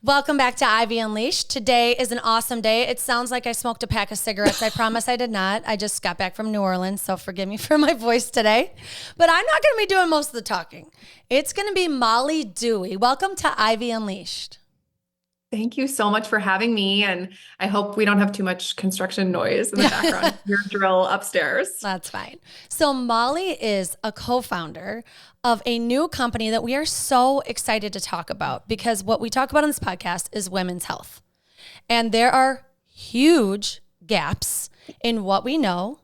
Welcome back to Ivy Unleashed. Today is an awesome day. It sounds like I smoked a pack of cigarettes. I promise I did not. I just got back from New Orleans, so forgive me for my voice today. But I'm not going to be doing most of the talking. It's going to be Molly Dewey. Welcome to Ivy Unleashed. Thank you so much for having me. And I hope we don't have too much construction noise in the background. Your drill upstairs. That's fine. So Molly is a co-founder of a new company that we are so excited to talk about because what we talk about on this podcast is women's health. And there are huge gaps in what we know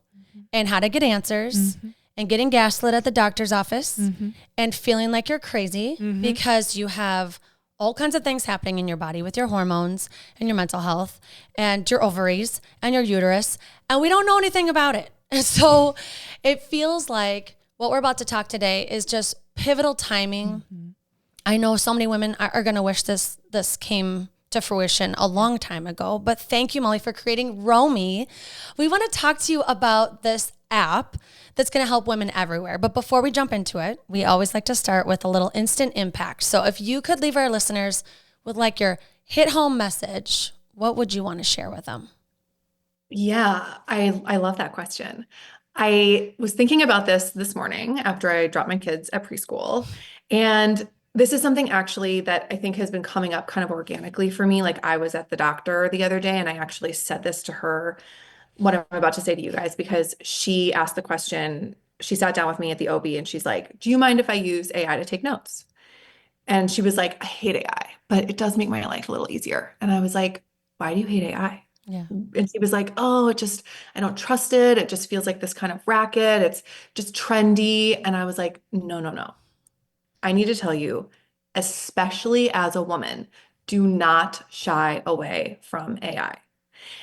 and how to get answers and getting gaslit at the doctor's office and feeling like you're crazy because you have all kinds of things happening in your body with your hormones and your mental health and your ovaries and your uterus, and we don't know anything about it. And so it feels like what we're about to talk today is just pivotal timing. I know so many women are going to wish this came to fruition a long time ago, but thank you, Molly, for creating Romy. We want to talk to you about this app that's going to help women everywhere. But before we jump into it, we always like to start with a little instant impact. So if you could leave our listeners with like your hit home message, what would you want to share with them? Yeah, I love that question. I was thinking about this morning after I dropped my kids at preschool. And this is something actually that I think has been coming up kind of organically for me. Like I was at the doctor the other day and I actually said this to her, what I'm about to say to you guys, because she asked the question. She sat down with me at the OB and she's like, "Do you mind if I use AI to take notes?" And she was like, "I hate AI, but it does make my life a little easier." And I was like, "Why do you hate AI?" Yeah. And she was like, "Oh, I don't trust it. It just feels like this kind of racket. It's just trendy." And I was like, "No, no, no. I need to tell you, especially as a woman, do not shy away from AI."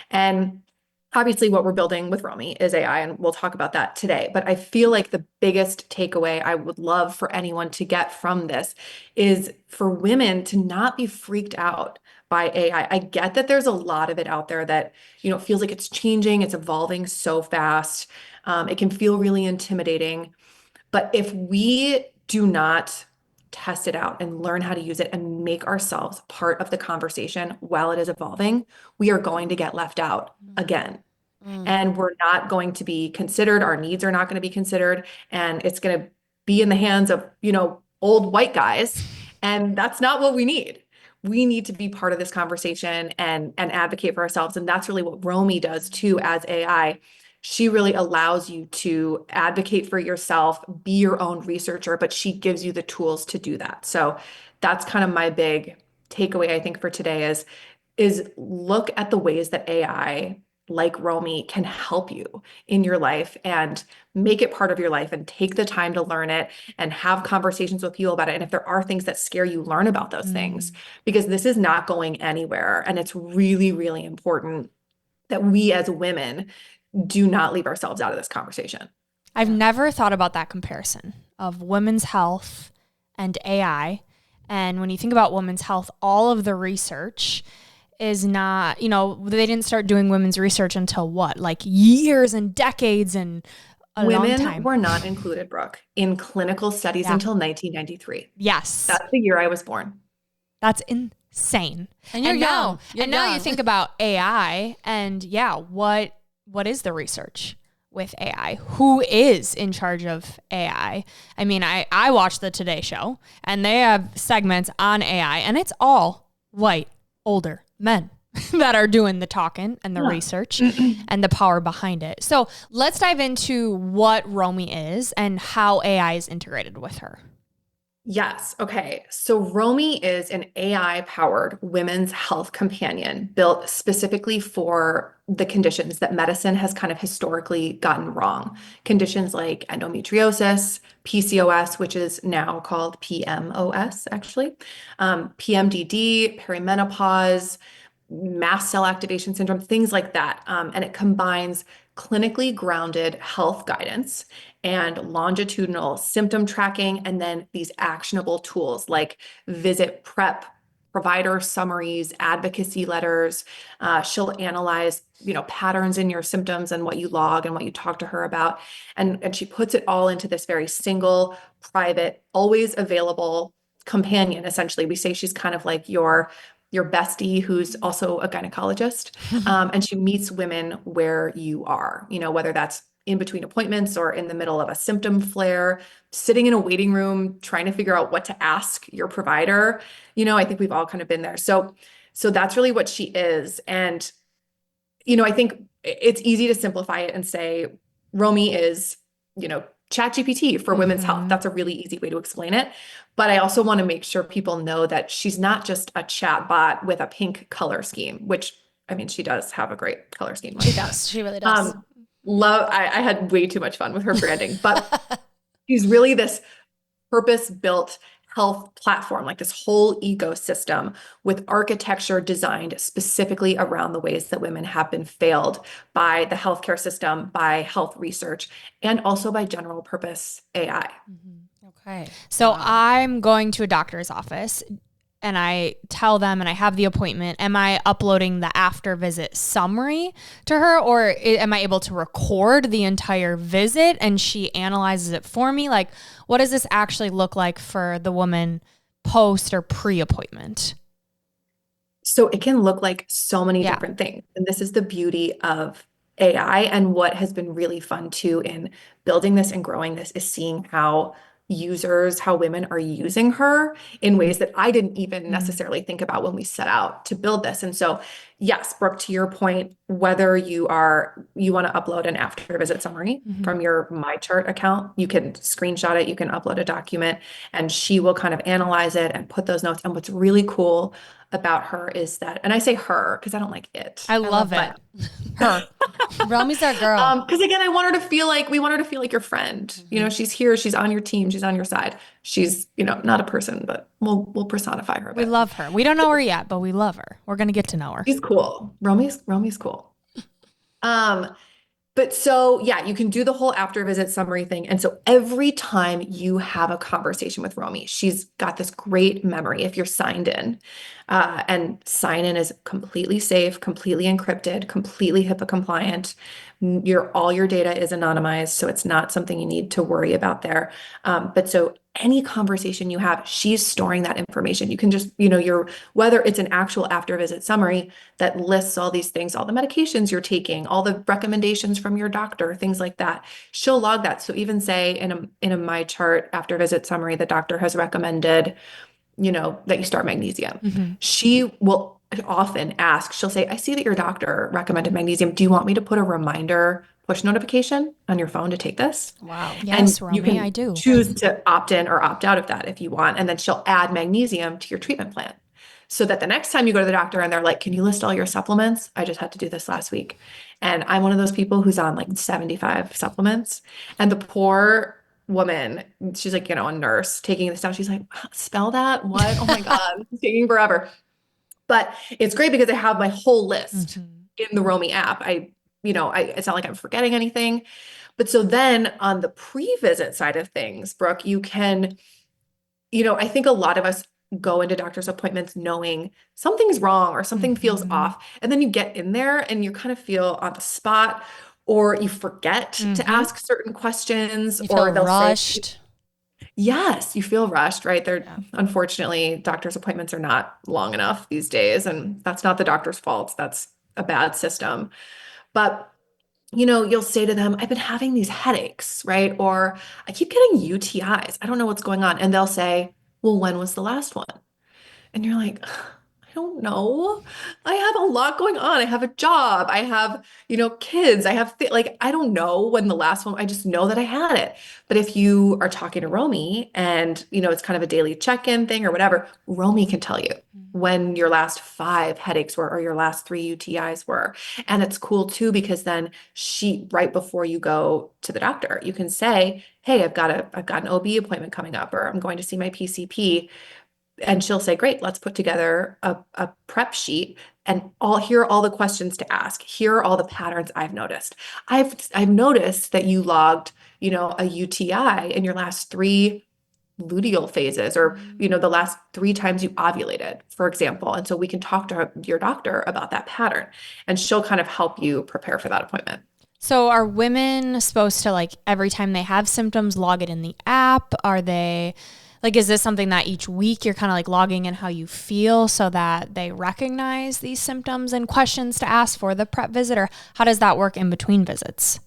And obviously, what we're building with Romy is AI, and we'll talk about that today. But I feel like the biggest takeaway I would love for anyone to get from this is for women to not be freaked out by AI. I get that there's a lot of it out there that, feels like it's changing, it's evolving so fast. It can feel really intimidating. But if we do not test it out and learn how to use it and make ourselves part of the conversation while it is evolving, we are going to get left out again. Mm. And we're not going to be considered. Our needs are not going to be considered. And it's going to be in the hands of, old white guys. And that's not what we need. We need to be part of this conversation and advocate for ourselves. And that's really what Romy does too as AI. She really allows you to advocate for yourself, be your own researcher, but she gives you the tools to do that. So that's kind of my big takeaway, I think, for today is look at the ways that AI like Romy can help you in your life and make it part of your life and take the time to learn it and have conversations with people about it. And if there are things that scare you, learn about those things because this is not going anywhere. And it's really, really important that we as women do not leave ourselves out of this conversation. I've never thought about that comparison of women's health and AI. And when you think about women's health, all of the research is not, they didn't start doing women's research until what, like years and decades and a long time. Women were not included, Brooke, in clinical studies until 1993. Yes. That's the year I was born. That's insane. And you're young. Now you think about AI and what is the research with AI? Who is in charge of AI? I mean, I watch the Today Show and they have segments on AI and it's all white, older men that are doing the talking and the research and the power behind it. So let's dive into what Romy is and how AI is integrated with her. Yes. Okay. So Romy is an AI-powered women's health companion built specifically for the conditions that medicine has kind of historically gotten wrong. Conditions like endometriosis, PCOS, which is now called PMOS, actually, PMDD, perimenopause, mast cell activation syndrome, things like that. And it combines clinically grounded health guidance and longitudinal symptom tracking, and then these actionable tools like visit prep, provider summaries, advocacy letters. She'll analyze, patterns in your symptoms and what you log and what you talk to her about. And she puts it all into this very single, private, always available companion. Essentially, we say she's kind of like your your bestie who's also a gynecologist. And she meets women where you are, whether that's in between appointments or in the middle of a symptom flare, sitting in a waiting room, trying to figure out what to ask your provider. I think we've all kind of been there. So that's really what she is. And, I think it's easy to simplify it and say, Romy is, ChatGPT for women's health. That's a really easy way to explain it. But I also want to make sure people know that she's not just a chat bot with a pink color scheme, which, I mean, she does have a great color scheme. She does. She really does. I had way too much fun with her branding, but she's really this purpose-built health platform, like this whole ecosystem with architecture designed specifically around the ways that women have been failed by the healthcare system, by health research, and also by general purpose AI. Okay. So I'm going to a doctor's office and I tell them and I have the appointment. Am I uploading the after visit summary to her, or am I able to record the entire visit and she analyzes it for me? Like, what does this actually look like for the woman post or pre-appointment? So it can look like so many different things. And this is the beauty of AI, and what has been really fun too in building this and growing this is seeing how women are using her in ways that I didn't even necessarily think about when we set out to build this. And so, yes, Brooke, to your point, whether you want to upload an after visit summary from your MyChart account, you can screenshot it, you can upload a document, and she will kind of analyze it and put those notes. And what's really cool about her is that, and I say her because I don't like it. I love it. Her. Romy's our girl. Because again, we want her to feel like your friend. She's here, she's on your team, she's on your side. She's, not a person, but we'll personify her a bit. We love her. We don't know her yet, but we love her. We're gonna get to know her. She's cool. Romy's cool. But so, yeah, you can do the whole after visit summary thing. And so every time you have a conversation with Romy, she's got this great memory if you're signed in. And sign in is completely safe, completely encrypted, completely HIPAA compliant. All your data is anonymized, so it's not something you need to worry about there. But so any conversation you have, she's storing that information. You can just, whether it's an actual after visit summary that lists all these things, all the medications you're taking, all the recommendations from your doctor, things like that, she'll log that. So even say in a MyChart after visit summary, the doctor has recommended, that you start magnesium. She will often ask, she'll say, I see that your doctor recommended magnesium. Do you want me to put a reminder push notification on your phone to take this? Wow. Yes, And you Romy, can I do. choose to opt in or opt out of that if you want. And then she'll add magnesium to your treatment plan so that the next time you go to the doctor and they're like, can you list all your supplements? I just had to do this last week. And I'm one of those people who's on like 75 supplements. And the poor woman, she's like, a nurse taking this down. She's like, spell that? What? Oh my God, it's taking forever. But it's great because I have my whole list in the Romy app. It's not like I'm forgetting anything. But so then on the pre-visit side of things, Brooke, you can, I think a lot of us go into doctor's appointments knowing something's wrong or something feels off. And then you get in there and you kind of feel on the spot, or you forget to ask certain questions, or they'll rushed. say, yes, you feel rushed, right? Unfortunately, doctor's appointments are not long enough these days, and that's not the doctor's fault. That's a bad system. But, you'll say to them, I've been having these headaches, right? Or I keep getting UTIs. I don't know what's going on. And they'll say, well, when was the last one? And you're like, I don't know. I have a lot going on. I have a job. I have, kids. I have, I don't know when the last one, I just know that I had it. But if you are talking to Romy and, it's kind of a daily check-in thing or whatever, Romy can tell you when your last 5 headaches were or your last 3 UTIs were. And it's cool too, because then right before you go to the doctor, you can say, hey, I've got an OB appointment coming up, or I'm going to see my PCP. And she'll say, great, let's put together a prep sheet and here are all the questions to ask. Here are all the patterns I've noticed. I've noticed that you logged, a UTI in your last 3 luteal phases, or, the last 3 times you ovulated, for example. And so we can talk to your doctor about that pattern, and she'll kind of help you prepare for that appointment. So are women supposed to, like, every time they have symptoms, log it in the app? Are they Like, is this something that each week you're kind of like logging in how you feel so that they recognize these symptoms and questions to ask for the prep visit? Or how does that work in between visits?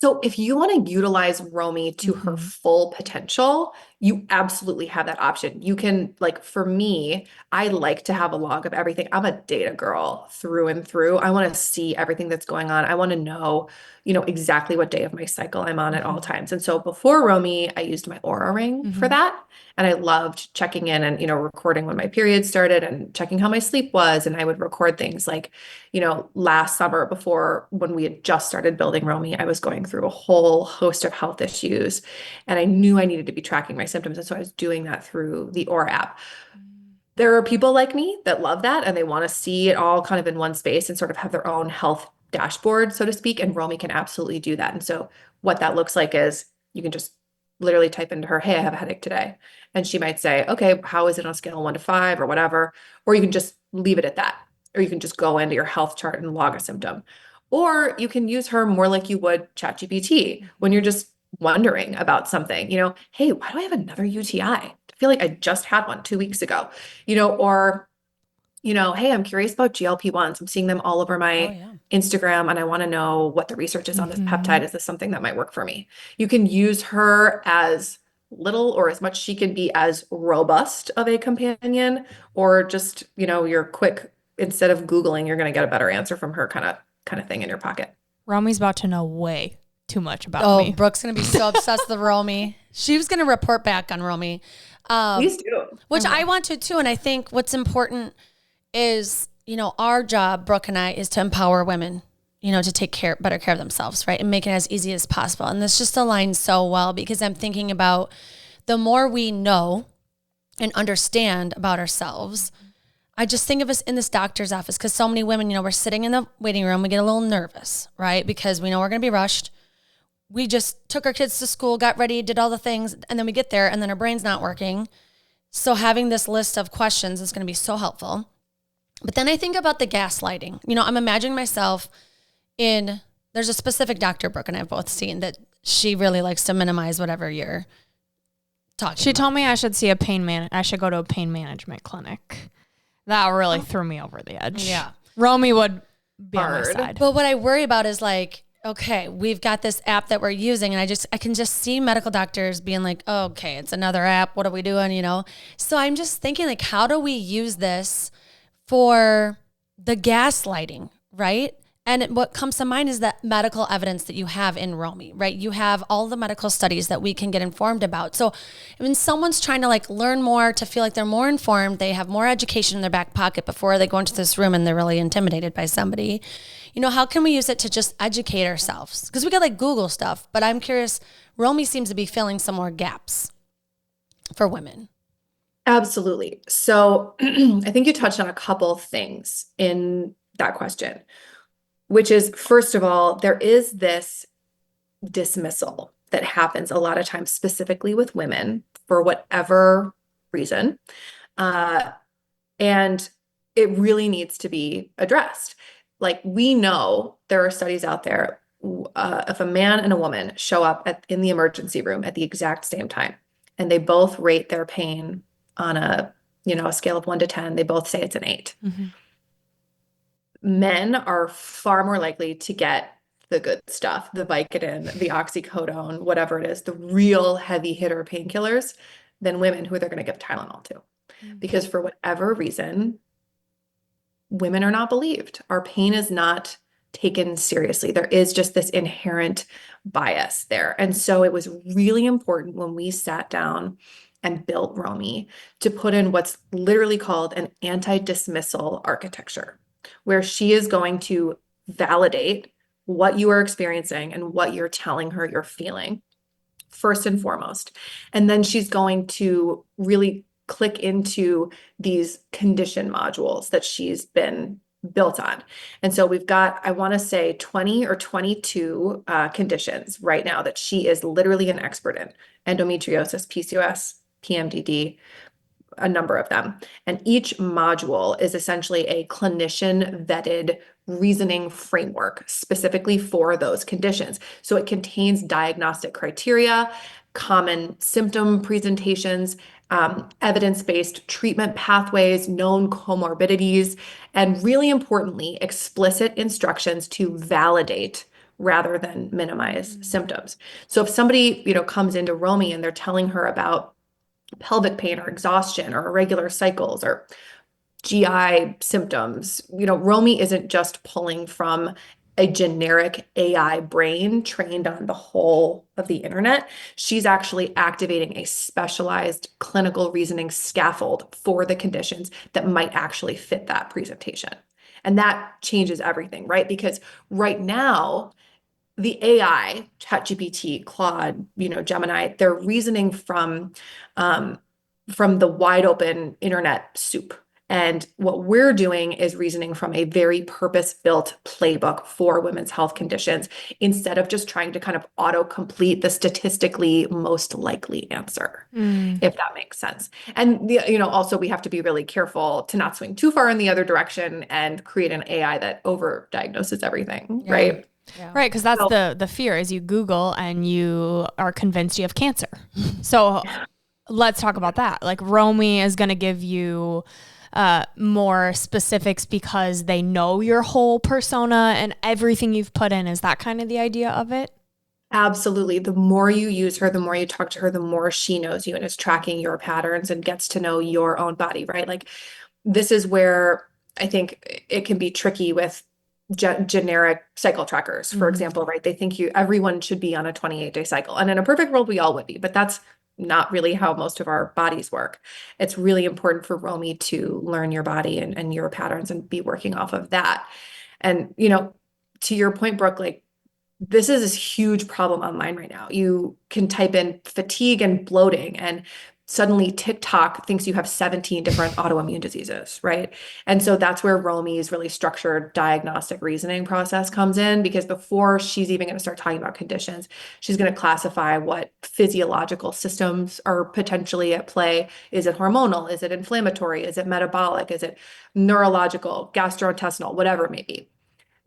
So if you want to utilize Romy to her full potential, you absolutely have that option. You can, like, for me, I like to have a log of everything. I'm a data girl through and through. I want to see everything that's going on. I want to know, exactly what day of my cycle I'm on at all times. And so before Romy, I used my Aura ring for that. And I loved checking in and, recording when my period started and checking how my sleep was. And I would record things like, last summer before when we had just started building Romy, I was going through a whole host of health issues and I knew I needed to be tracking my symptoms. And so I was doing that through the Aura app. There are people like me that love that and they want to see it all kind of in one space and sort of have their own health dashboard, so to speak. And Romy can absolutely do that. And so what that looks like is you can just literally type into her, hey, I have a headache today. And she might say, okay, how is it on a scale of 1 to 5 or whatever? Or you can just leave it at that. Or you can just go into your health chart and log a symptom. Or you can use her more like you would ChatGPT when you're just wondering about something, hey, why do I have another UTI? I feel like I just had one 2 weeks ago, or, hey, I'm curious about GLP-1s. I'm seeing them all over my Instagram and I want to know what the research is on this peptide. Is this something that might work for me? You can use her as little or as much she can be as robust of a companion, or just, your quick, instead of Googling, you're going to get a better answer from her kind of thing in your pocket. Romy's about to know way too much about me. Oh, Brooke's going to be so obsessed with Romy. She was going to report back on Romy. Please do. Which I want to too. And I think what's important is, our job, Brooke and I, is to empower women, to take better care of themselves, right? And make it as easy as possible. And this just aligns so well because I'm thinking about the more we know and understand about ourselves. I just think of us in this doctor's office because so many women, we're sitting in the waiting room, we get a little nervous, right? Because we know we're going to be rushed. We just took our kids to school, got ready, did all the things, and then we get there and then our brain's not working. So having this list of questions is going to be so helpful. But then I think about the gaslighting. I'm imagining myself there's a specific doctor Brooke and I have both seen that she really likes to minimize whatever you're talking She about. told me I should see I should go to a pain management clinic. That really threw me over the edge. Yeah. Romy would be on my side. But what I worry about is like, okay, we've got this app that we're using and I can just see medical doctors being like, oh, okay, it's another app. What are we doing? So I'm just thinking like, how do we use this for the gaslighting, right? And what comes to mind is that medical evidence that you have in Romy, right? You have all the medical studies that we can get informed about. So when someone's trying to like learn more to feel like they're more informed, they have more education in their back pocket before they go into this room and they're really intimidated by somebody, how can we use it to just educate ourselves? Because we could like Google stuff, but I'm curious, Romy seems to be filling some more gaps for women. Absolutely. So I think you touched on a couple things in that question, which is, first of all, there is this dismissal that happens a lot of times, specifically with women for whatever reason. And it really needs to be addressed. Like, we know there are studies out there, if a man and a woman show up in the emergency room at the exact same time, and they both rate their pain on a scale of 1 to 10, they both say it's an 8. Men are far more likely to get the good stuff, the Vicodin, the oxycodone, whatever it is, the real heavy hitter painkillers, than women who they're going to give Tylenol to. Because for whatever reason, women are not believed. Our pain is not taken seriously. There is just this inherent bias there. And so it was really important when we sat down and built Romy to put in what's literally called an anti-dismissal architecture, where she is going to validate what you are experiencing and what you're telling her you're feeling, first and foremost. And then she's going to really click into these condition modules that she's been built on. And so we've got, I want to say 20 or 22 conditions right now that she is literally an expert in: endometriosis, PCOS, PMDD, a number of them. And each module is essentially a clinician vetted reasoning framework specifically for those conditions. So it contains diagnostic criteria, common symptom presentations, evidence-based treatment pathways, known comorbidities, and really importantly, explicit instructions to validate rather than minimize symptoms. So if somebody, comes into Romy and they're telling her about pelvic pain or exhaustion or irregular cycles or GI symptoms, Romy isn't just pulling from a generic AI brain trained on the whole of the internet. She's actually activating a specialized clinical reasoning scaffold for the conditions that might actually fit that presentation. And that changes everything, right? Because right now, the AI, ChatGPT, Claude, Gemini, they're reasoning from the wide open internet soup. And what we're doing is reasoning from a very purpose-built playbook for women's health conditions instead of just trying to kind of auto-complete the statistically most likely answer, if that makes sense. And also we have to be really careful to not swing too far in the other direction and create an AI that over-diagnoses everything, right? Yeah. Right, because that's the fear is you Google and you are convinced you have cancer. So let's talk about that. Like Romy is going to give you more specifics because they know your whole persona and everything you've put in. Is that kind of the idea of it? Absolutely. The more you use her, the more you talk to her, the more she knows you and is tracking your patterns and gets to know your own body, right? Like this is where I think it can be tricky with generic cycle trackers, for example, right? They think everyone should be on a 28-day cycle. And in a perfect world, we all would be, but that's not really how most of our bodies work. It's really important for Romy to learn your body and your patterns and be working off of that. And, to your point, Brooke, like this is this huge problem online right now. You can type in fatigue and bloating and suddenly TikTok thinks you have 17 different autoimmune diseases, right? And so that's where Romy's really structured diagnostic reasoning process comes in, because before she's even going to start talking about conditions, she's going to classify what physiological systems are potentially at play. Is it hormonal? Is it inflammatory? Is it metabolic? Is it neurological, gastrointestinal, whatever it may be?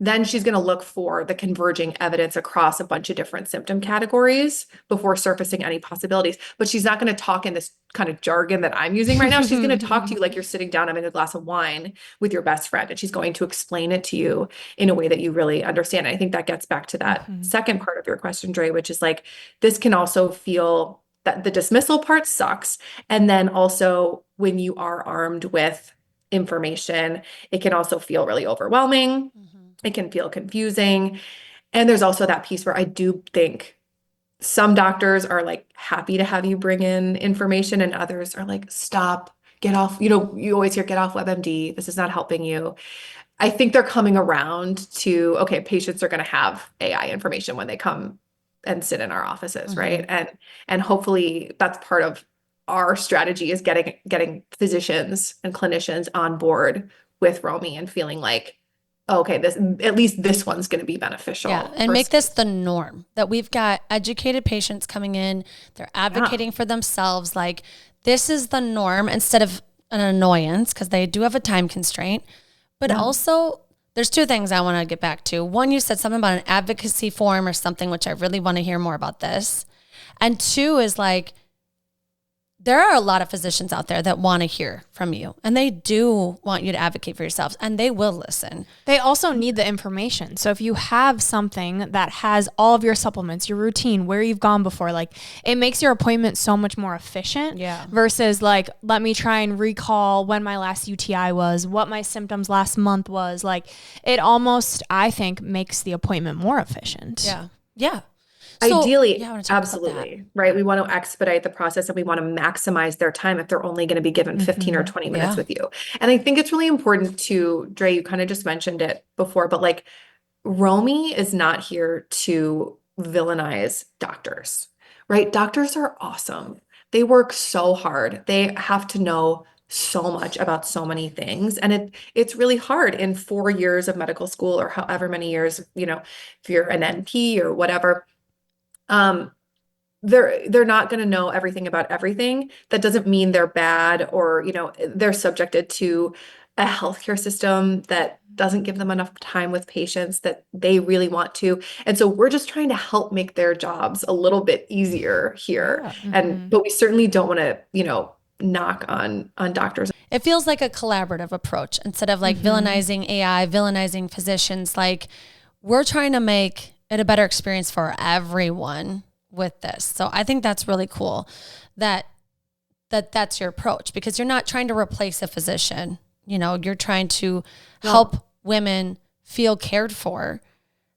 Then she's going to look for the converging evidence across a bunch of different symptom categories before surfacing any possibilities. But she's not going to talk in this kind of jargon that I'm using right now. She's going to talk to you like you're sitting down having a glass of wine with your best friend, and she's going to explain it to you in a way that you really understand. And I think that gets back to that second part of your question, Dre, which is like, this can also feel that the dismissal part sucks. And then also when you are armed with information, it can also feel really overwhelming. It can feel confusing. And there's also that piece where I do think some doctors are like happy to have you bring in information and others are like, stop, get off. You always hear get off WebMD. This is not helping you. I think they're coming around to, okay, patients are going to have AI information when they come and sit in our offices, right? And hopefully that's part of our strategy is getting physicians and clinicians on board with Romy and feeling like, okay, at least this one's going to be beneficial. Yeah, and make this the norm that we've got educated patients coming in, they're advocating for themselves. Like this is the norm instead of an annoyance, because they do have a time constraint. But also there's two things I want to get back to. One, you said something about an advocacy form or something, which I really want to hear more about this. And two is like, there are a lot of physicians out there that want to hear from you, and they do want you to advocate for yourselves, and they will listen. They also need the information. So if you have something that has all of your supplements, your routine, where you've gone before, like it makes your appointment so much more efficient versus like, let me try and recall when my last UTI was, what my symptoms last month was. Like it almost, I think, makes the appointment more efficient. Yeah. Yeah. Ideally, absolutely, right? We want to expedite the process and we want to maximize their time if they're only going to be given 15 or 20 minutes with you. And I think it's really important to, Dre, you kind of just mentioned it before, but like Romy is not here to villainize doctors, right? Doctors are awesome. They work so hard. They have to know so much about so many things. And it's really hard in 4 years of medical school or however many years, if you're an NP or whatever. They're not going to know everything about everything. That doesn't mean they're bad or, they're subjected to a healthcare system that doesn't give them enough time with patients that they really want to. And so we're just trying to help make their jobs a little bit easier here. But we certainly don't want to, knock on doctors. It feels like a collaborative approach instead of like villainizing AI, villainizing physicians. Like we're trying to make it a better experience for everyone with this. So I think that's really cool that's your approach, because you're not trying to replace a physician. You know, you're trying to help women feel cared for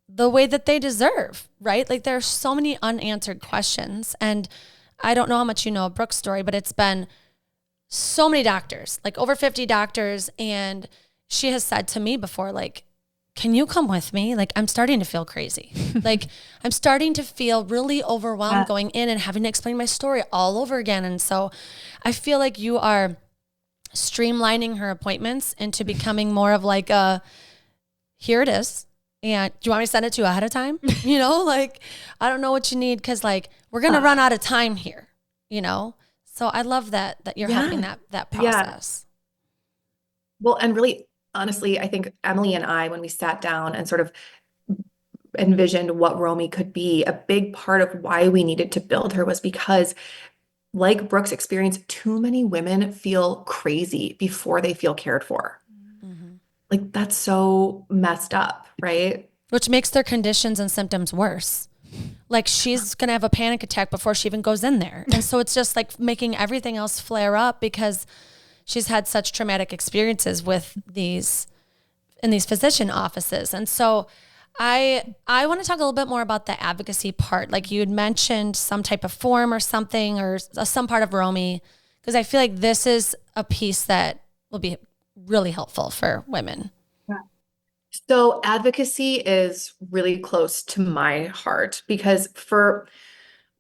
the way that they deserve, right? Like there are so many unanswered questions. And I don't know how much you know of Brooke's story, but it's been so many doctors, like over 50 doctors. And she has said to me before, like, can you come with me? Like, I'm starting to feel crazy. Like, I'm starting to feel really overwhelmed going in and having to explain my story all over again. And so I feel like you are streamlining her appointments into becoming more of like a, here it is. And do you want me to send it to you ahead of time? You know, like, I don't know what you need, because like, we're going to run out of time here, you know? So I love that you're helping that process. Well, and really, honestly, I think Emily and I, when we sat down and sort of envisioned what Romy could be, a big part of why we needed to build her was because, like Brooke's experience, too many women feel crazy before they feel cared for. Like that's so messed up, right? Which makes their conditions and symptoms worse. Like she's going to have a panic attack before she even goes in there. And so it's just like making everything else flare up because she's had such traumatic experiences with these physician offices. And so I want to talk a little bit more about the advocacy part. Like you had mentioned some type of form or something, or some part of Romy, because I feel like this is a piece that will be really helpful for women. So advocacy is really close to my heart because for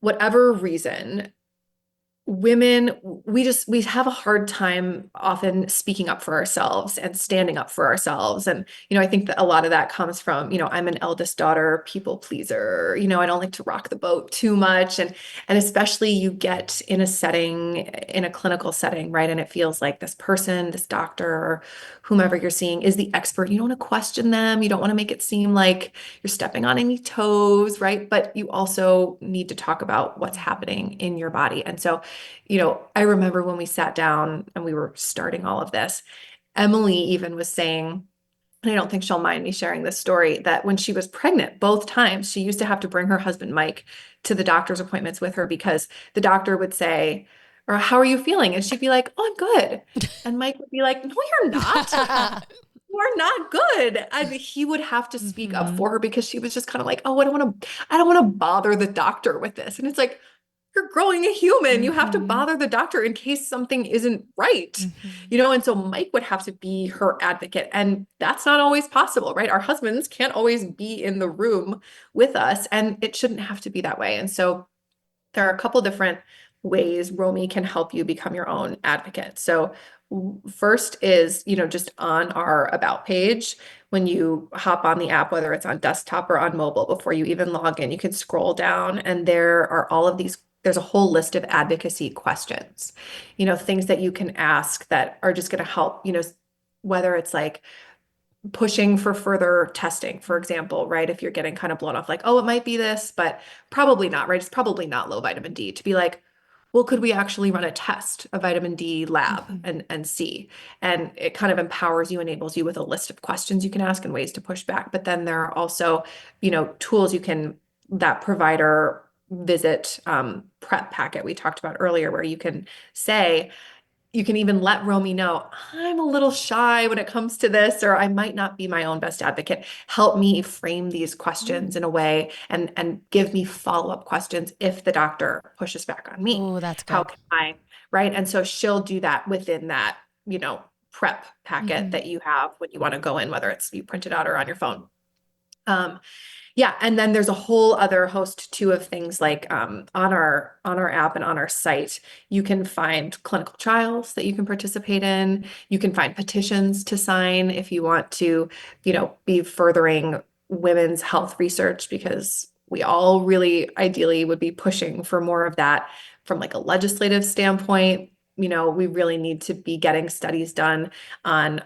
whatever reason, women, we have a hard time often speaking up for ourselves and standing up for ourselves. And, I think that a lot of that comes from, I'm an eldest daughter, people pleaser, I don't like to rock the boat too much. And especially you get in a setting, in a clinical setting, right? And it feels like this person, this doctor, or whomever you're seeing is the expert. You don't want to question them. You don't want to make it seem like you're stepping on any toes, right? But you also need to talk about what's happening in your body. And so, I remember when we sat down and we were starting all of this, Emily even was saying, and I don't think she'll mind me sharing this story, that when she was pregnant, both times, she used to have to bring her husband, Mike, to the doctor's appointments with her because the doctor would say, or how are you feeling? And she'd be like, oh, I'm good. And Mike would be like, no, you're not. You're not good. And he would have to speak up for her because she was just kind of like, oh, I don't want to bother the doctor with this. And it's like, you're growing a human. You have to bother the doctor in case something isn't right. And so Mike would have to be her advocate. And that's not always possible, right? Our husbands can't always be in the room with us, and it shouldn't have to be that way. And so there are a couple different ways Romy can help you become your own advocate. So first is, just on our About page, when you hop on the app, whether it's on desktop or on mobile, before you even log in, you can scroll down and there are all of these, there's a whole list of advocacy questions, things that you can ask that are just going to help, whether it's like pushing for further testing, for example, right? If you're getting kind of blown off, like, oh, it might be this, but probably not, right? It's probably not low vitamin D, to be like, well, could we actually run a test, a vitamin D lab and see? And it kind of empowers you, enables you with a list of questions you can ask and ways to push back. But then there are also, tools that provider visit prep packet we talked about earlier, where you can say, you can even let Romy know, I'm a little shy when it comes to this, or I might not be my own best advocate. Help me frame these questions in a way and give me follow-up questions if the doctor pushes back on me. Oh, that's good. How can I, right? And so she'll do that within that, prep packet that you have when you want to go in, whether it's you print it out or on your phone. Yeah, and then there's a whole other host too of things like on our app and on our site, you can find clinical trials that you can participate in. You can find petitions to sign if you want to, be furthering women's health research, because we all really ideally would be pushing for more of that from like a legislative standpoint. We really need to be getting studies done on,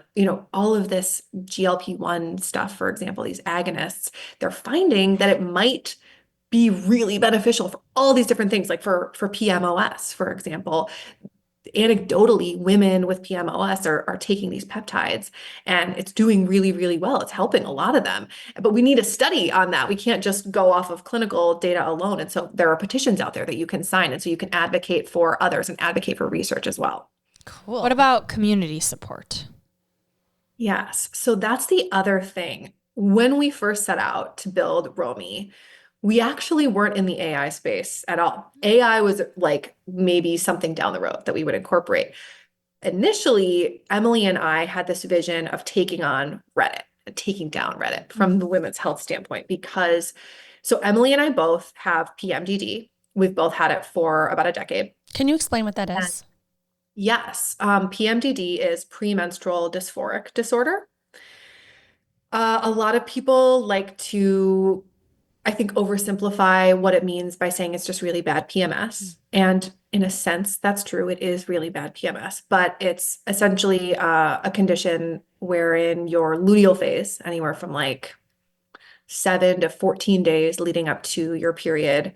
all of this GLP-1 stuff, for example, these agonists. They're finding that it might be really beneficial for all these different things, like for PMOS, for example. anecdotally, women with PMOS are taking these peptides and it's doing really, really well. It's helping a lot of them. But we need a study on that. We can't just go off of clinical data alone. And so there are petitions out there that you can sign. And so you can advocate for others and advocate for research as well. Cool. What about community support? Yes. So that's the other thing. When we first set out to build Romy, we actually weren't in the AI space at all. AI was like maybe something down the road that we would incorporate. Initially, Emily and I had this vision of taking on Reddit, taking down Reddit from the women's health standpoint, because so Emily and I both have PMDD. We've both had it for about a decade. Can you explain what that is? Yes. PMDD is premenstrual dysphoric disorder. A lot of people like to, I think, oversimplify what it means by saying it's just really bad PMS. And in a sense, that's true. It is really bad PMS, but it's essentially a condition wherein your luteal phase, anywhere from like 7 to 14 days leading up to your period,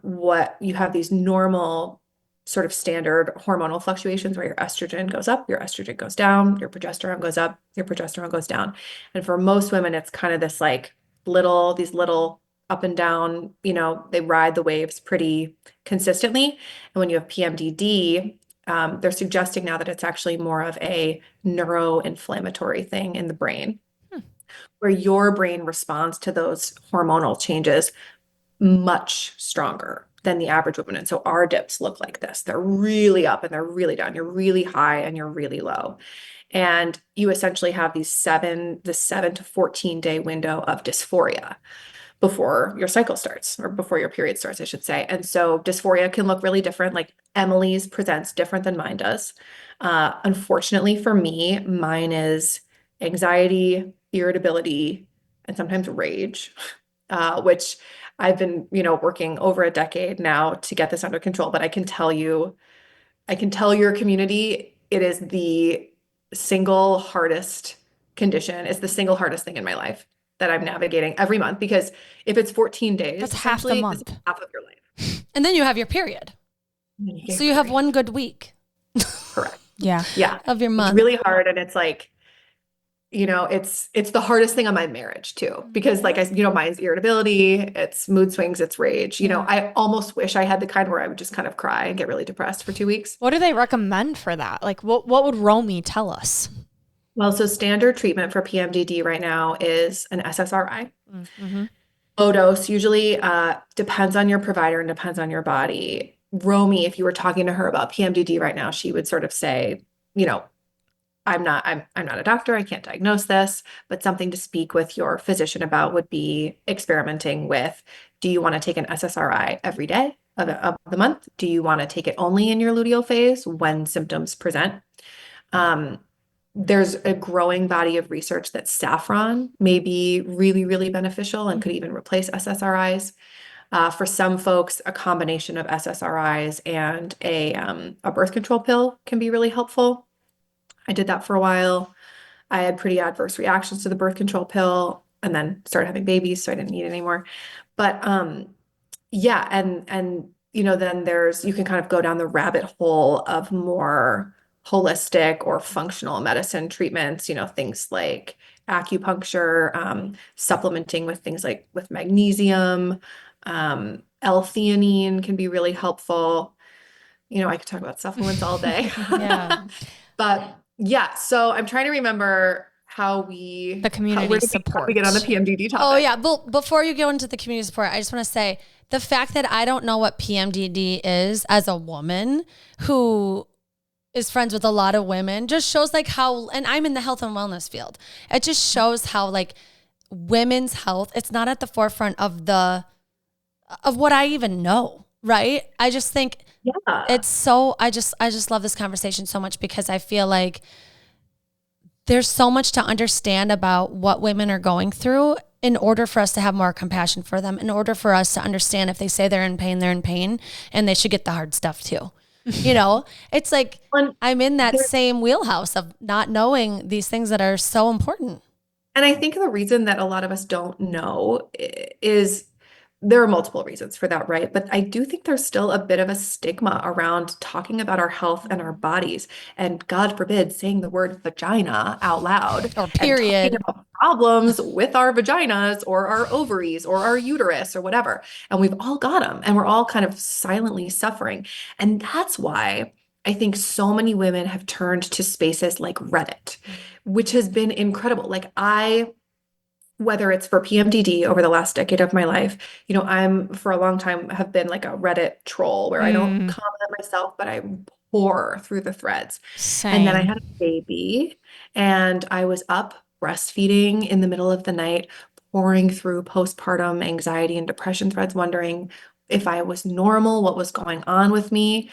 what you have these normal sort of standard hormonal fluctuations where your estrogen goes up, your estrogen goes down, your progesterone goes up, your progesterone goes down. And for most women, it's kind of this like these little up and down, they ride the waves pretty consistently. And when you have PMDD, they're suggesting now that it's actually more of a neuroinflammatory thing in the brain, where your brain responds to those hormonal changes much stronger than the average woman. And so our dips look like this. They're really up and they're really down. You're really high and you're really low. And you essentially have the 7 to 14 day window of dysphoria before your cycle starts, or before your period starts, I should say. And so dysphoria can look really different. Like Emily's presents different than mine does. Unfortunately for me, mine is anxiety, irritability, and sometimes rage, which I've been, working over a decade now to get this under control. But I can tell your community, it is the single hardest condition. It's the single hardest thing in my life that I'm navigating every month, because if it's 14 days, that's half the month, it's half of your life. And then you have your period. So you have one good week. Correct. Yeah. Of your month. It's really hard. And it's like, it's the hardest thing on my marriage too, because like mine's irritability, it's mood swings, it's rage. I almost wish I had the kind where I would just kind of cry and get really depressed for 2 weeks. What do they recommend for that? Like what would Romy tell us? Well, so standard treatment for PMDD right now is an SSRI. Low dose, usually depends on your provider and depends on your body. Romy, if you were talking to her about PMDD right now, she would sort of say, I'm not a doctor. I can't diagnose this, but something to speak with your physician about would be experimenting with, do you want to take an SSRI every day of the month? Do you want to take it only in your luteal phase when symptoms present? There's a growing body of research that saffron may be really, really beneficial and could even replace SSRIs. For some folks, a combination of SSRIs and a birth control pill can be really helpful. I did that for a while. I had pretty adverse reactions to the birth control pill and then started having babies, so I didn't need it anymore. But yeah, and then you can kind of go down the rabbit hole of more holistic or functional medicine treatments, things like acupuncture, supplementing with things like with magnesium, L-theanine can be really helpful. I could talk about supplements all day. Yeah. But yeah, so I'm trying to remember the community support. How we get on the PMDD topic. Oh yeah. But before you go into the community support, I just want to say the fact that I don't know what PMDD is as a woman who is friends with a lot of women just shows like how, and I'm in the health and wellness field. It just shows how like women's health, it's not at the forefront of what I even know. Right. I just think it's so, I just love this conversation so much, because I feel like there's so much to understand about what women are going through in order for us to have more compassion for them, in order for us to understand if they say they're in pain and they should get the hard stuff too. It's like I'm in that same wheelhouse of not knowing these things that are so important. And I think the reason that a lot of us don't know is there are multiple reasons for that, right? But I do think there's still a bit of a stigma around talking about our health and our bodies, and God forbid, saying the word vagina out loud Or and talking period. about problems with our vaginas or our ovaries or our uterus or whatever. And we've all got them, and we're all kind of silently suffering. And that's why I think so many women have turned to spaces like Reddit, which has been incredible. Like whether it's for PMDD over the last decade of my life, I'm for a long time have been like a Reddit troll where I don't Mm, comment myself, but I pour through the threads. And then I same. had a baby and I was up breastfeeding in the middle of the night, pouring through postpartum anxiety and depression threads, wondering if I was normal, what was going on with me,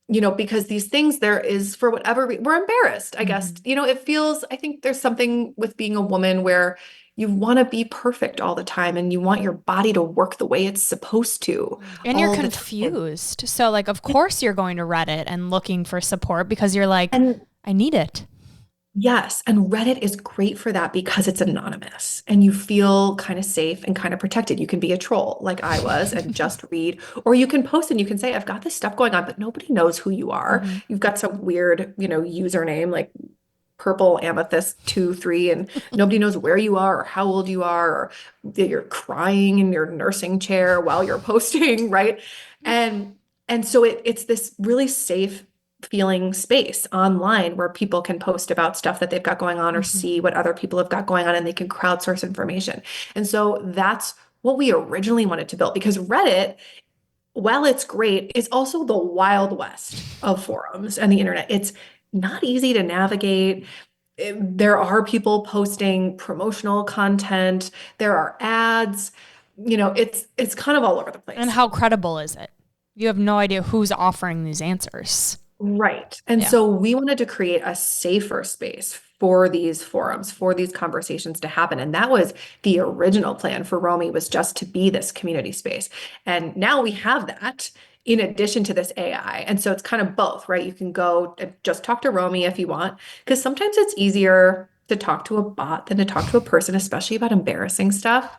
because these things there is for whatever we're embarrassed, I guess. Mhm. It feels, I think there's something with being a woman where you want to be perfect all the time and you want your body to work the way it's supposed to And you're all the time. confused. So, like, of course, you're going to Reddit and looking for support because you're like, And I need it. yes, and Reddit is great for that because it's anonymous and you feel kind of safe and kind of protected. You can be a troll like I was and just read, or you can post and you can say, I've got this stuff going on, but nobody knows who you are. Mhm. You've got some weird, username like purple amethyst 2 3, and nobody knows where you are or how old you are, or that you're crying in your nursing chair while you're posting, right? And so it's this really safe feeling space online where people can post about stuff that they've got going on or Mhm. see what other people have got going on, and they can crowdsource information. And so that's what we originally wanted to build, because Reddit, while it's great, it's also the Wild West of forums and the internet. It's not easy to navigate. There are people posting promotional content. There are ads. It's kind of all over the And place. how credible is it? You have no idea who's offering these answers. Right. And Yeah. so we wanted to create a safer space for these forums, for these conversations to happen. And that was the original plan for Romy, was just to be this community space. And now we have that in addition to this AI. And so it's kind of both, right? You can go and just talk to Romy if you want, because sometimes it's easier to talk to a bot than to talk to a person, especially about embarrassing stuff.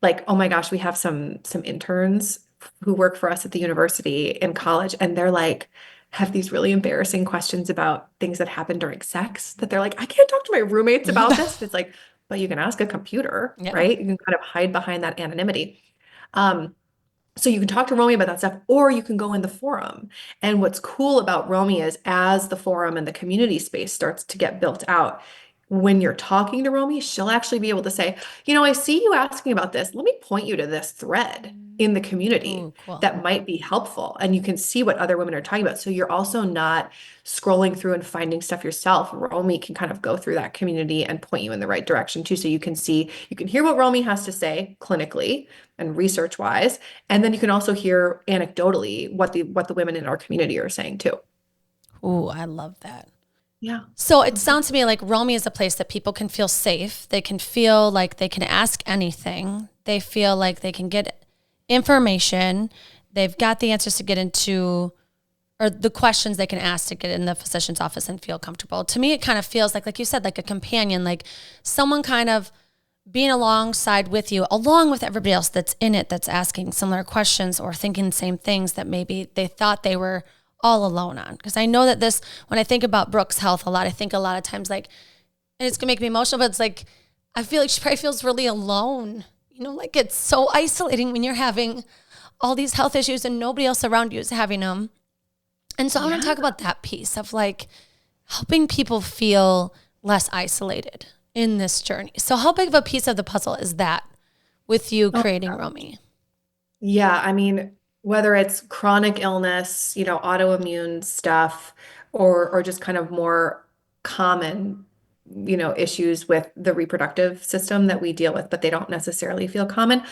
Like, oh my gosh, we have some interns who work for us at the university in college, and they're like, have these really embarrassing questions about things that happen during sex, that they're like, I can't talk to my roommates about this. And it's like, but you can ask a computer, Yeah. right? You can kind of hide behind that anonymity. Um, so you can talk to Romy about that stuff, or you can go in the forum. And what's cool about Romy is, as the forum and the community space starts to get built out, when you're talking to Romy, she'll actually be able to say, I see you asking about this. Let me point you to this thread in the community Ooh, cool. that might be helpful. And you can see what other women are talking about. So you're also not scrolling through and finding stuff yourself. Romy can kind of go through that community and point you in the right direction too. So you can hear what Romy has to say clinically and research wise. And then you can also hear anecdotally what the women in our community are saying too. Ooh, I love that. Yeah. So it sounds to me like Romy is a place that people can feel safe. They can feel like they can ask anything. They feel like they can get information. They've got the answers to get into, or the questions they can ask to get in the physician's office and feel comfortable. To me, it kind of feels like you said, like a companion, like someone kind of being alongside with you, along with everybody else that's in it, that's asking similar questions or thinking the same things that maybe they thought they were all alone on. Because I know that this, when I think about Brooke's health a lot, I think a lot of times like, and it's gonna make me emotional, but it's like, I feel like she probably feels really alone. Like it's so isolating when you're having all these health issues and nobody else around you is having them. And so I want to Yeah. talk about that piece of like helping people feel less isolated in this journey. So how big of a piece of the puzzle is that with you Oh, creating Romy? yeah. I mean, whether it's chronic illness, autoimmune stuff, or just kind of more common, issues with the reproductive system that we deal with, but they don't necessarily feel common.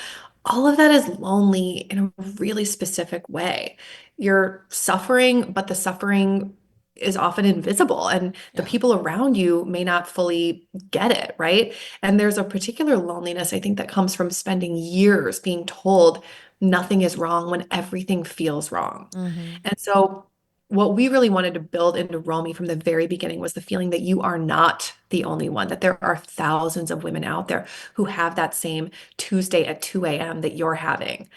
All of that is lonely in a really specific way. You're suffering, but the suffering is often invisible, and the Yeah. people around you may not fully get it, right? And there's a particular loneliness, I think, that comes from spending years being told nothing is wrong when everything feels wrong. Mm-hmm. And so what we really wanted to build into Romy from the very beginning was the feeling that you are not the only one, that there are thousands of women out there who have that same Tuesday at 2 a.m. that you're having.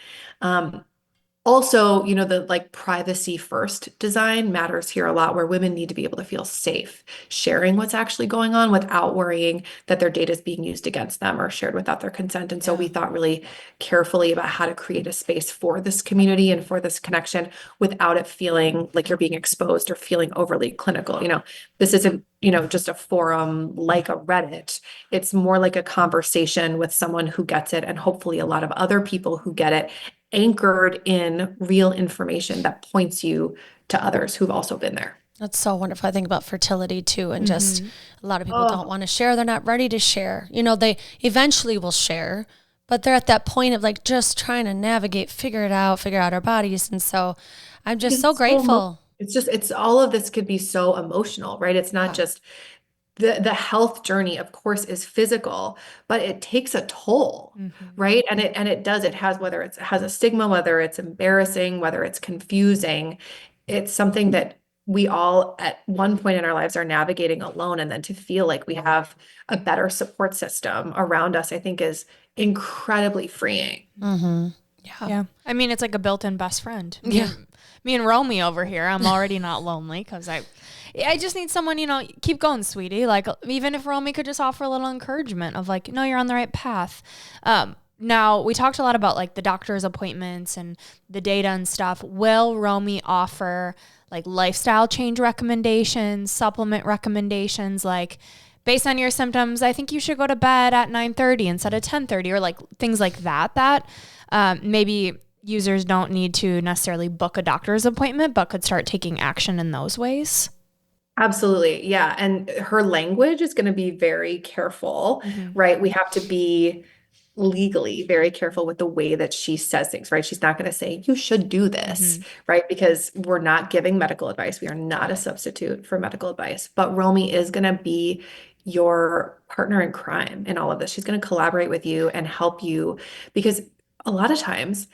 Also, the like privacy first design matters here a lot, where women need to be able to feel safe sharing what's actually going on without worrying that their data is being used against them or shared without their consent. And so we thought really carefully about how to create a space for this community and for this connection without it feeling like you're being exposed or feeling overly clinical. This isn't, just a forum like a Reddit. It's more like a conversation with someone who gets it, and hopefully a lot of other people who get it, anchored in real information that points you to others who've also been there. That's so wonderful. I think about fertility too. And just a lot of people don't want to share. They're not ready to share. They eventually will share, but they're at that point of like just trying to navigate, figure out our bodies. And so I'm just so grateful. It's all of this could be so emotional, right? It's not just the health journey, of course, is physical, but it takes a toll, right? And it has, whether it has a stigma, whether it's embarrassing, whether it's confusing, it's something that we all at one point in our lives are navigating alone. And then to feel like we have a better support system around us, I think is incredibly freeing. Yeah. I mean, it's like a built-in best friend. Me and Romy over here, I'm already not lonely because I just need someone, keep going, sweetie. Like, even if Romy could just offer a little encouragement of like, no, you're on the right path. Now, we talked a lot about like the doctor's appointments and the data and stuff. Will Romy offer like lifestyle change recommendations, supplement recommendations, like based on your symptoms, I think you should go to bed at 9:30 instead of 10:30, or like things like that maybe users don't need to necessarily book a doctor's appointment, but could start taking action in those ways? Absolutely. Yeah. And her language is going to be very careful, right? We have to be legally very careful with the way that she says things, right? She's not going to say, you should do this, right? Because we're not giving medical advice. We are not a substitute for medical advice. But Romy is going to be your partner in crime in all of this. She's going to collaborate with you and help you, because a lot of times,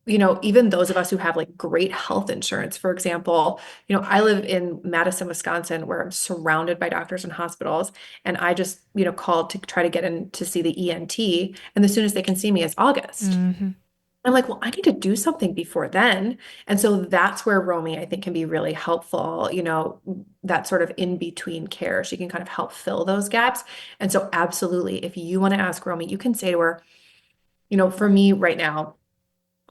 even those of us who have like great health insurance, for example, I live in Madison, Wisconsin, where I'm surrounded by doctors and hospitals. And I just, called to try to get in to see the ENT. And the soonest they can see me is August. I'm like, well, I need to do something before then. And so that's where Romy, I think, can be really helpful, that sort of in-between care. She can kind of help fill those gaps. And so absolutely, if you want to ask Romy, you can say to her, for me right now,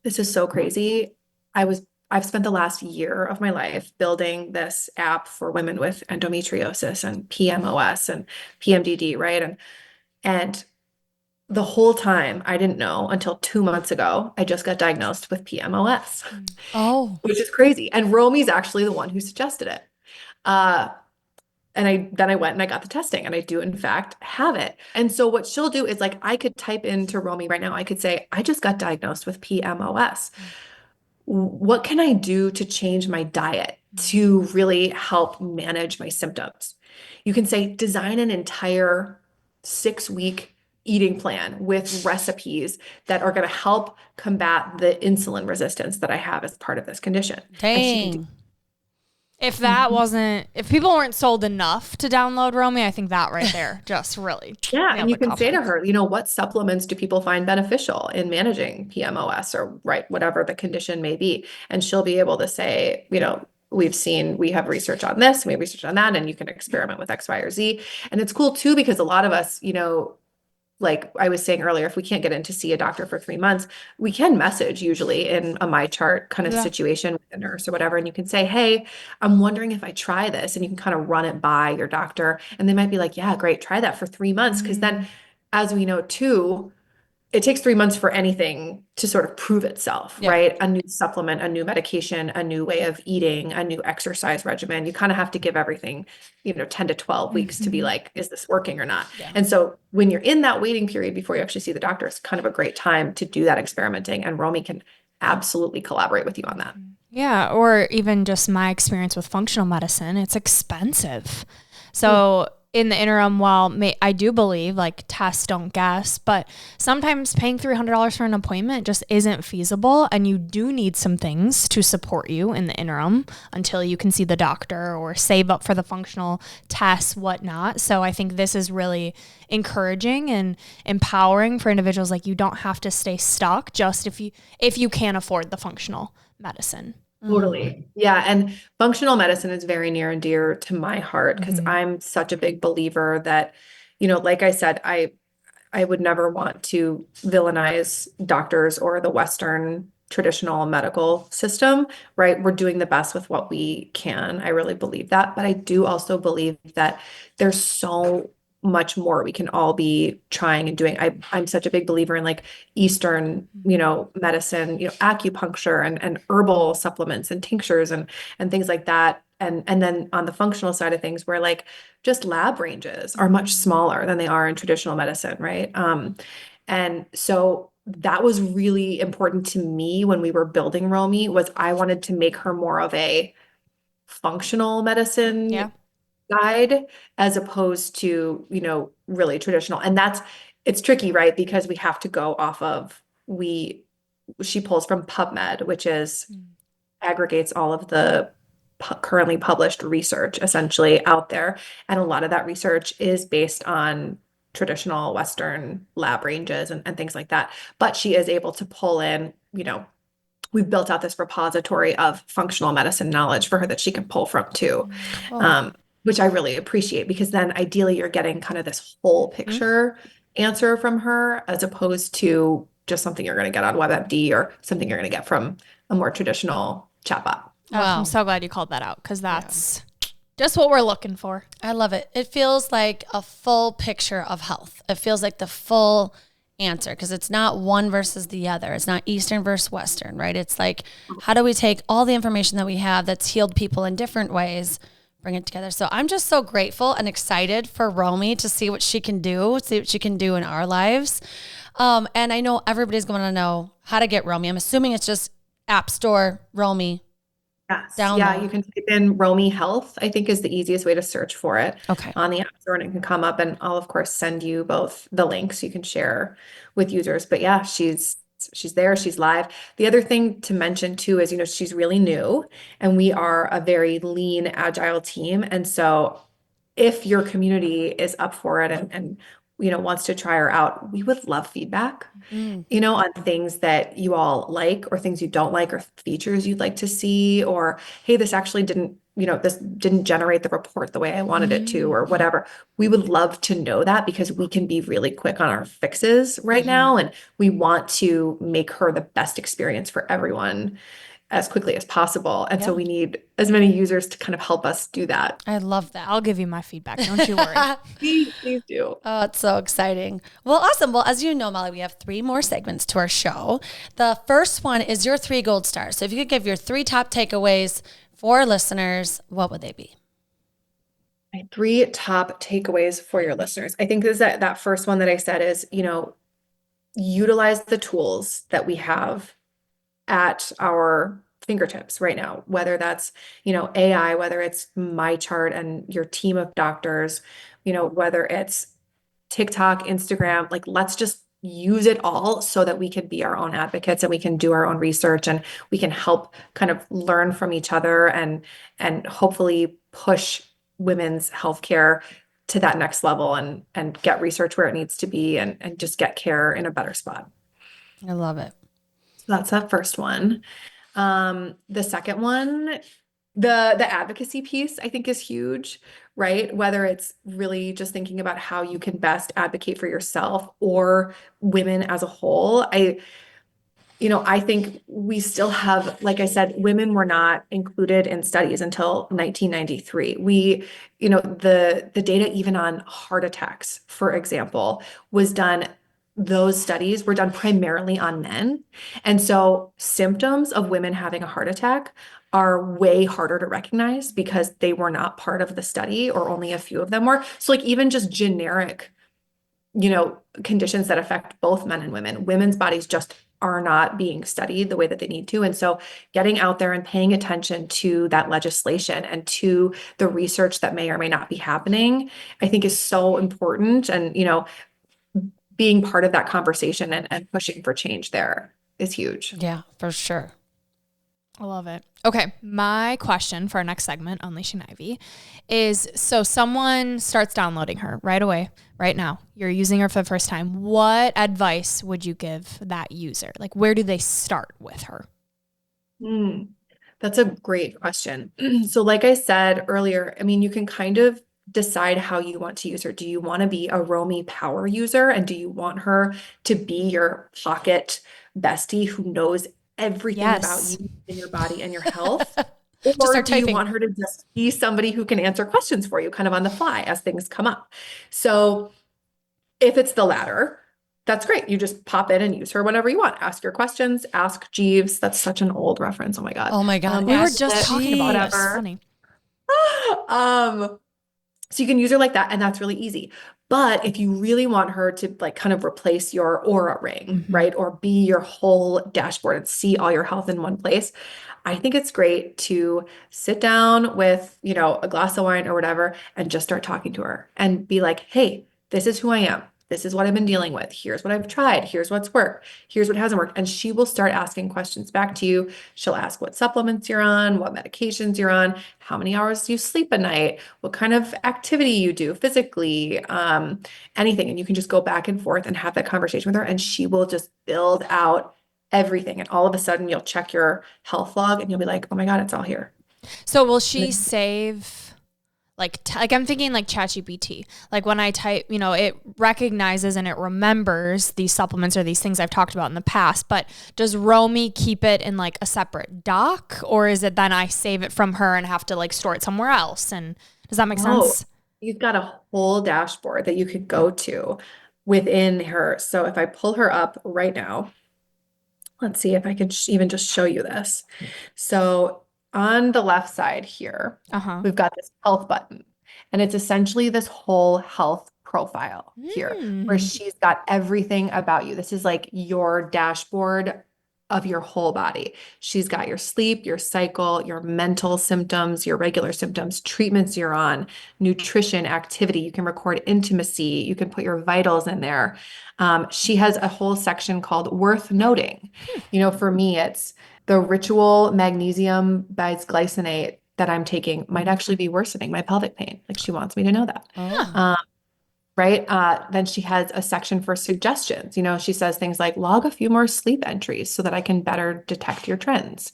this is so crazy. I've spent the last year of my life building this app for women with endometriosis and PMOS and PMDD, right? And the whole time I didn't know until 2 months ago, I just got diagnosed with PMOS. Which is crazy. And Romy's actually the one who suggested it. And then I went and I got the testing, and I do in fact have it. And so what she'll do is, like, I could type into Romy right now, I could say, I just got diagnosed with PMOS. What can I do to change my diet to really help manage my symptoms? You can say, design an entire 6-week eating plan with recipes that are going to help combat the insulin resistance that I have as part of this condition. Dang. If people weren't sold enough to download Romy, I think that right there just really. Yeah. And you can say to her, what supplements do people find beneficial in managing PMOS, or right, whatever the condition may be. And she'll be able to say, we have research on this, we have research on that, and you can experiment with X, Y, or Z. And it's cool too, because a lot of us, like I was saying earlier, if we can't get in to see a doctor for 3 months, we can message usually in a My Chart kind of situation with a nurse or whatever. And you can say, hey, I'm wondering if I try this, and you can kind of run it by your doctor. And they might be like, yeah, great, try that for 3 months. Because then, as we know too, it takes 3 months for anything to sort of prove itself, right? A new supplement, a new medication, a new way of eating, a new exercise regimen. You kind of have to give everything, 10 to 12 weeks to be like, is this working or not? Yeah. And so when you're in that waiting period before you actually see the doctor, it's kind of a great time to do that experimenting. And Romy can absolutely collaborate with you on that. Yeah. Or even just my experience with functional medicine, it's expensive. So in the interim, while I do believe like tests don't guess, but sometimes paying $300 for an appointment just isn't feasible. And you do need some things to support you in the interim until you can see the doctor or save up for the functional tests, whatnot. So I think this is really encouraging and empowering for individuals. Like, you don't have to stay stuck just if you can't afford the functional medicine. Totally. Yeah. And functional medicine is very near and dear to my heart because I'm such a big believer that, like I said, I would never want to villainize doctors or the Western traditional medical system, right? We're doing the best with what we can. I really believe that. But I do also believe that there's so much more we can all be trying and doing. I'm such a big believer in like Eastern, medicine, acupuncture and herbal supplements and tinctures and things like that. And then on the functional side of things, where like just lab ranges are much smaller than they are in traditional medicine, right? And so that was really important to me when we were building Romy, was I wanted to make her more of a functional medicine guide as opposed to, really traditional. And it's tricky, right? Because we have to go off of, she pulls from PubMed, which is aggregates all of the currently published research essentially out there. And a lot of that research is based on traditional Western lab ranges and things like that. But she is able to pull in, we've built out this repository of functional medicine knowledge for her that she can pull from too. Which I really appreciate, because then ideally you're getting kind of this whole picture answer from her, as opposed to just something you're going to get on WebMD or something you're going to get from a more traditional chatbot. Wow. I'm so glad you called that out, because that's just what we're looking for. I love it. It feels like a full picture of health. It feels like the full answer, because it's not one versus the other. It's not Eastern versus Western, right? It's like, how do we take all the information that we have that's healed people in different ways, bring it together? So I'm just so grateful and excited for Romy to see what she can do, in our lives. And I know everybody's going to know how to get Romy. I'm assuming it's just App Store, Romy. Yes. Download. Yeah, you can type in Romy Health, I think is the easiest way to search for it on the App Store, and it can come up, and I'll of course send you both the links you can share with users. But yeah, she's there, she's live. The other thing to mention too is, she's really new, and we are a very lean, agile team. And so if your community is up for it and wants to try her out, we would love feedback, on things that you all like or things you don't like or features you'd like to see, or, hey, this actually didn't, this didn't generate the report the way I wanted it to, or whatever. We would love to know that, because we can be really quick on our fixes right now. And we want to make her the best experience for everyone as quickly as possible. And so we need as many users to kind of help us do that. I love that. I'll give you my feedback. Don't you worry. Please do. Oh, it's so exciting. Well, awesome. Well, as you know, Molly, we have 3 more segments to our show. The first one is your 3 gold stars. So if you could give your 3 top takeaways for listeners, what would they be? My 3 top takeaways for your listeners. I think is that first one that I said is, utilize the tools that we have at our fingertips right now, whether that's, AI, whether it's my chart and your team of doctors, whether it's TikTok, Instagram, like, let's just use it all so that we can be our own advocates and we can do our own research and we can help kind of learn from each other and hopefully push women's healthcare to that next level and get research where it needs to be and just get care in a better spot. I love it. That's that first one. The second one, the advocacy piece, I think, is huge, right? Whether it's really just thinking about how you can best advocate for yourself or women as a whole. I think we still have, like I said, women were not included in studies until 1993. The data even on heart attacks, for example, those studies were done primarily on men. And so symptoms of women having a heart attack are way harder to recognize because they were not part of the study, or only a few of them were. So like even just generic, conditions that affect both men and women, women's bodies just are not being studied the way that they need to. And so getting out there and paying attention to that legislation and to the research that may or may not be happening, I think is so important. And, being part of that conversation and pushing for change there is huge. Yeah, for sure. I love it. Okay. My question for our next segment, Unleashing Ivy, is so someone starts downloading her right away, right now. You're using her for the first time. What advice would you give that user? Like, where do they start with her? That's a great question. So like I said earlier, I mean, you can kind of decide how you want to use her. Do you want to be a Romy power user? And do you want her to be your pocket bestie who knows everything about you and your body and your health? Or do you want her to just be somebody who can answer questions for you kind of on the fly as things come up? So if it's the latter, that's great. You just pop in and use her whenever you want. Ask your questions, ask Jeeves. That's such an old reference. Oh my God. Oh my God. We were just talking about this. Funny. So you can use her like that, and that's really easy. But if you really want her to like kind of replace your Aura ring, right? Or be your whole dashboard and see all your health in one place, I think it's great to sit down with, a glass of wine or whatever, and just start talking to her and be like, hey, this is who I am. This is what I've been dealing with. Here's what I've tried. Here's what's worked. Here's what hasn't worked. And she will start asking questions back to you. She'll ask what supplements you're on, what medications you're on, how many hours you sleep a night, what kind of activity you do physically, anything. And you can just go back and forth and have that conversation with her, and she will just build out everything. And all of a sudden you'll check your health log and you'll be like, oh my God, it's all here. So will she save... Like I'm thinking like ChatGPT, like when I type, it recognizes and it remembers these supplements or these things I've talked about in the past, but does Romy keep it in like a separate doc, or is it then I save it from her and have to like store it somewhere else? And does that make sense? You've got a whole dashboard that you could go to within her. So if I pull her up right now, let's see if I could even just show you this. So on the left side here, we've got this health button, and it's essentially this whole health profile here where she's got everything about you. This is like your dashboard of your whole body. She's got your sleep, your cycle, your mental symptoms, your regular symptoms, treatments you're on, nutrition, activity. You can record intimacy. You can put your vitals in there. She has a whole section called worth noting. For me, it's the ritual magnesium bisglycinate that I'm taking might actually be worsening my pelvic pain. Like, she wants me to know that. Right? Then she has a section for suggestions. She says things like log a few more sleep entries so that I can better detect your trends.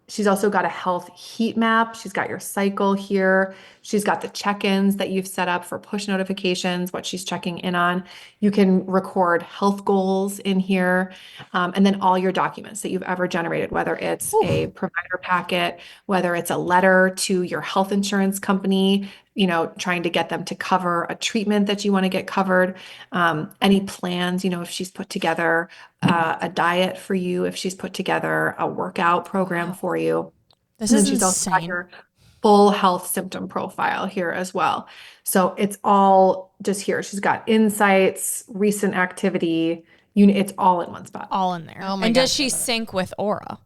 She's also got a health heat map. She's got your cycle here. She's got the check-ins that you've set up for push notifications, what she's checking in on. You can record health goals in here, and then all your documents that you've ever generated, whether it's a provider packet, whether it's a letter to your health insurance company, trying to get them to cover a treatment that you want to get covered, any plans, if she's put together a diet for you, if she's put together a workout program for you. This is she's also got your full health symptom profile here as well. So it's all just here. She's got insights, recent activity, it's all in one spot. All in there. Oh my and God, does she sync with Aura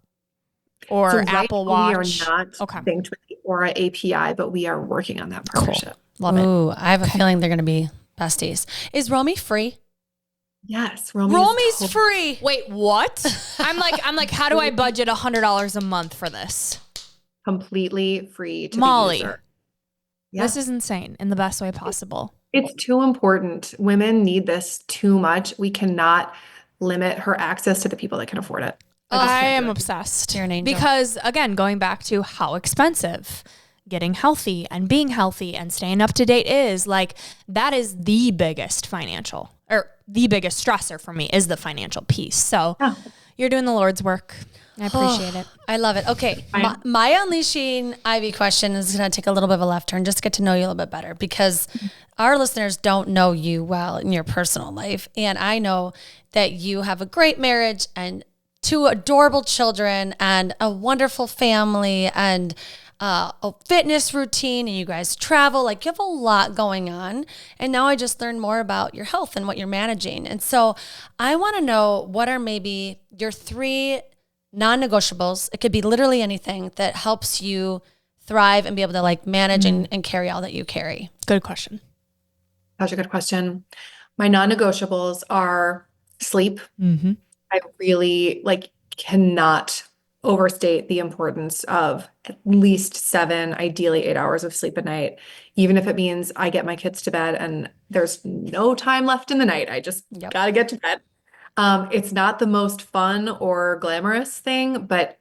or So Apple right now, Watch? We are not synced with the Aura API, but we are working on that partnership. Cool. Love it. Ooh, I have a feeling they're going to be besties. Is Romy free? Yes, Romy's free. Wait, what? I'm like, how do I budget $100 a month for this? Completely free to Molly, the user. This is insane in the best way possible. It's too important. Women need this too much. We cannot limit her access to the people that can afford it. I am obsessed. You're an angel. Because again, going back to how expensive getting healthy and being healthy and staying up to date is, like, that is the biggest financial or the biggest stressor for me is the financial piece. So you're doing the Lord's work. I appreciate it. I love it. Okay. My Unleashing Ivy question is going to take a little bit of a left turn just to get to know you a little bit better, because our listeners don't know you well in your personal life. And I know that you have a great marriage and two adorable children and a wonderful family. And a fitness routine and you guys travel. Like you have a lot going on. And now I just learned more about your health and what you're managing. And so I want to know, what are maybe your 3 non-negotiables? It could be literally anything that helps you thrive and be able to like manage and carry all that you carry. Good question. Such a good question. My non-negotiables are sleep. I really cannot overstate the importance of at least 7, ideally 8 hours of sleep a night, even if it means I get my kids to bed and there's no time left in the night. I just gotta get to bed. It's not the most fun or glamorous thing, but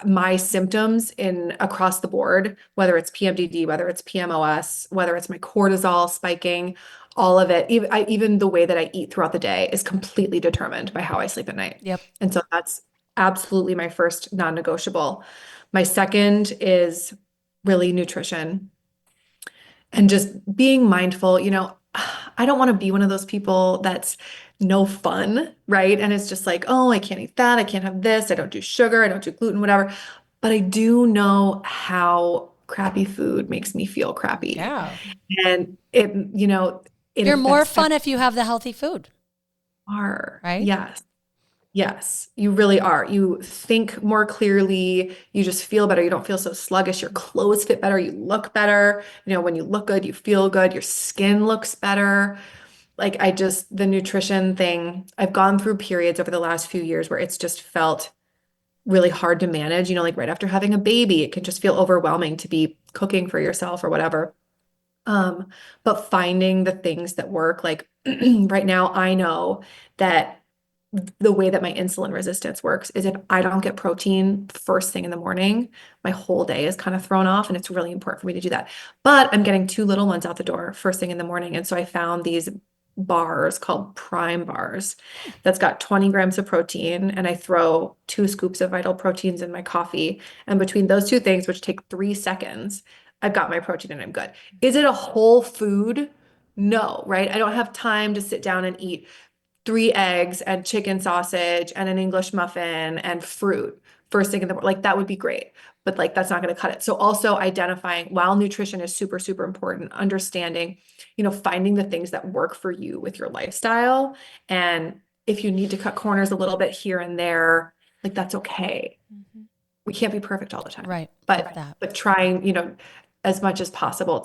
my symptoms across the board, whether it's PMDD, whether it's PMOS, whether it's my cortisol spiking, all of it, even the way that I eat throughout the day is completely determined by how I sleep at night. Yep. And so that's absolutely my first non-negotiable. My second is really nutrition and just being mindful. I don't want to be one of those people that's no fun, right? And it's just like, oh, I can't eat that. I can't have this. I don't do sugar. I don't do gluten, whatever. But I do know how crappy food makes me feel crappy. Yeah. And it You're more affects fun if you have the healthy food. Right? Yes. Yes, you really are. You think more clearly. You just feel better. You don't feel so sluggish. Your clothes fit better. You look better. When you look good, you feel good. Your skin looks better. The nutrition thing, I've gone through periods over the last few years where it's just felt really hard to manage. Right after having a baby, it can just feel overwhelming to be cooking for yourself or whatever. But finding the things that work, like right now, I know that the way that my insulin resistance works is if I don't get protein first thing in the morning, my whole day is kind of thrown off, and it's really important for me to do that. But I'm getting 2 little ones out the door first thing in the morning. And so I found these bars called Prime bars that's got 20 grams of protein, and I throw 2 scoops of Vital Proteins in my coffee. And between those 2 things, which take 3 seconds, I've got my protein and I'm good. Is it a whole food? No, right? I don't have time to sit down and eat 3 eggs and chicken sausage and an English muffin and fruit first thing in the morning. That would be great, but that's not going to cut it. So also identifying, while nutrition is super, super important, understanding, finding the things that work for you with your lifestyle. And if you need to cut corners a little bit here and there, that's okay. We can't be perfect all the time. Right. But trying, as much as possible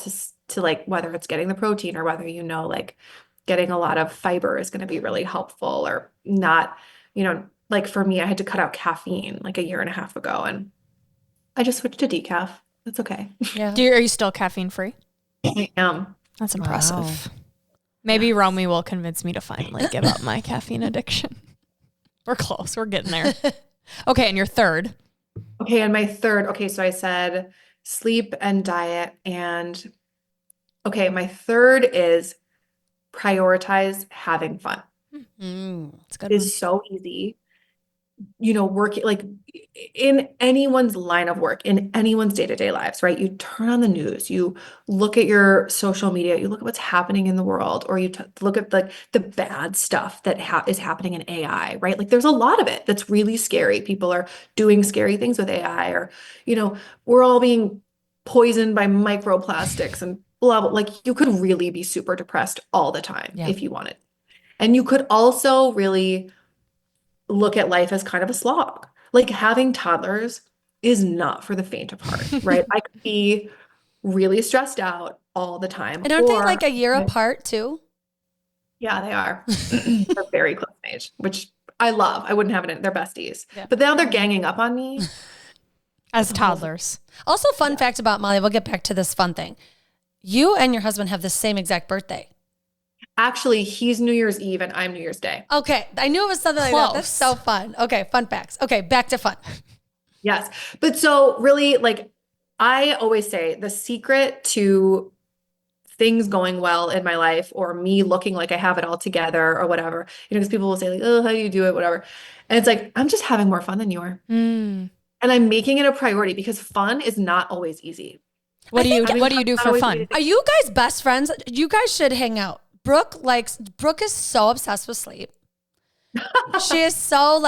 to whether it's getting the protein or whether, getting a lot of fiber is going to be really helpful, or not, for me, I had to cut out caffeine 1.5 years ago, and I just switched to decaf. That's okay. Yeah. Are you still caffeine free? I am. That's impressive. Wow. Maybe Romy will convince me to finally give up my caffeine addiction. We're close. We're getting there. Okay. And your third? Okay. And my third, so I said sleep and diet, and my third is prioritize having fun. It's good. It is so easy, working in anyone's line of work, in anyone's day-to-day lives, right? You turn on the news, you look at your social media, you look at what's happening in the world, or you look at the bad stuff that is happening in AI, right? There's a lot of it that's really scary. People are doing scary things with AI, or, we're all being poisoned by microplastics and blah, blah. You could really be super depressed all the time if you wanted. And you could also really look at life as kind of a slog. Having toddlers is not for the faint of heart, right? I could be really stressed out all the time. And aren't they a year apart too? Yeah, they are. They're very close in age, which I love. I wouldn't have it. They're besties. Yeah. But now they're ganging up on me. As toddlers. Also, fun fact about Molly, we'll get back to this fun thing. You and your husband have the same exact birthday. Actually, he's New Year's Eve and I'm New Year's Day. Okay. I knew it was something like that. That's so fun. Okay. Fun facts. Okay. Back to fun. Yes. But so really, I always say the secret to things going well in my life, or me looking like I have it all together or whatever, because people will say oh, how do you do it? Whatever. And it's I'm just having more fun than you are. And I'm making it a priority, because fun is not always easy. What do you do for fun? Are you guys best friends? You guys should hang out. Brooke is so obsessed with sleep. She is so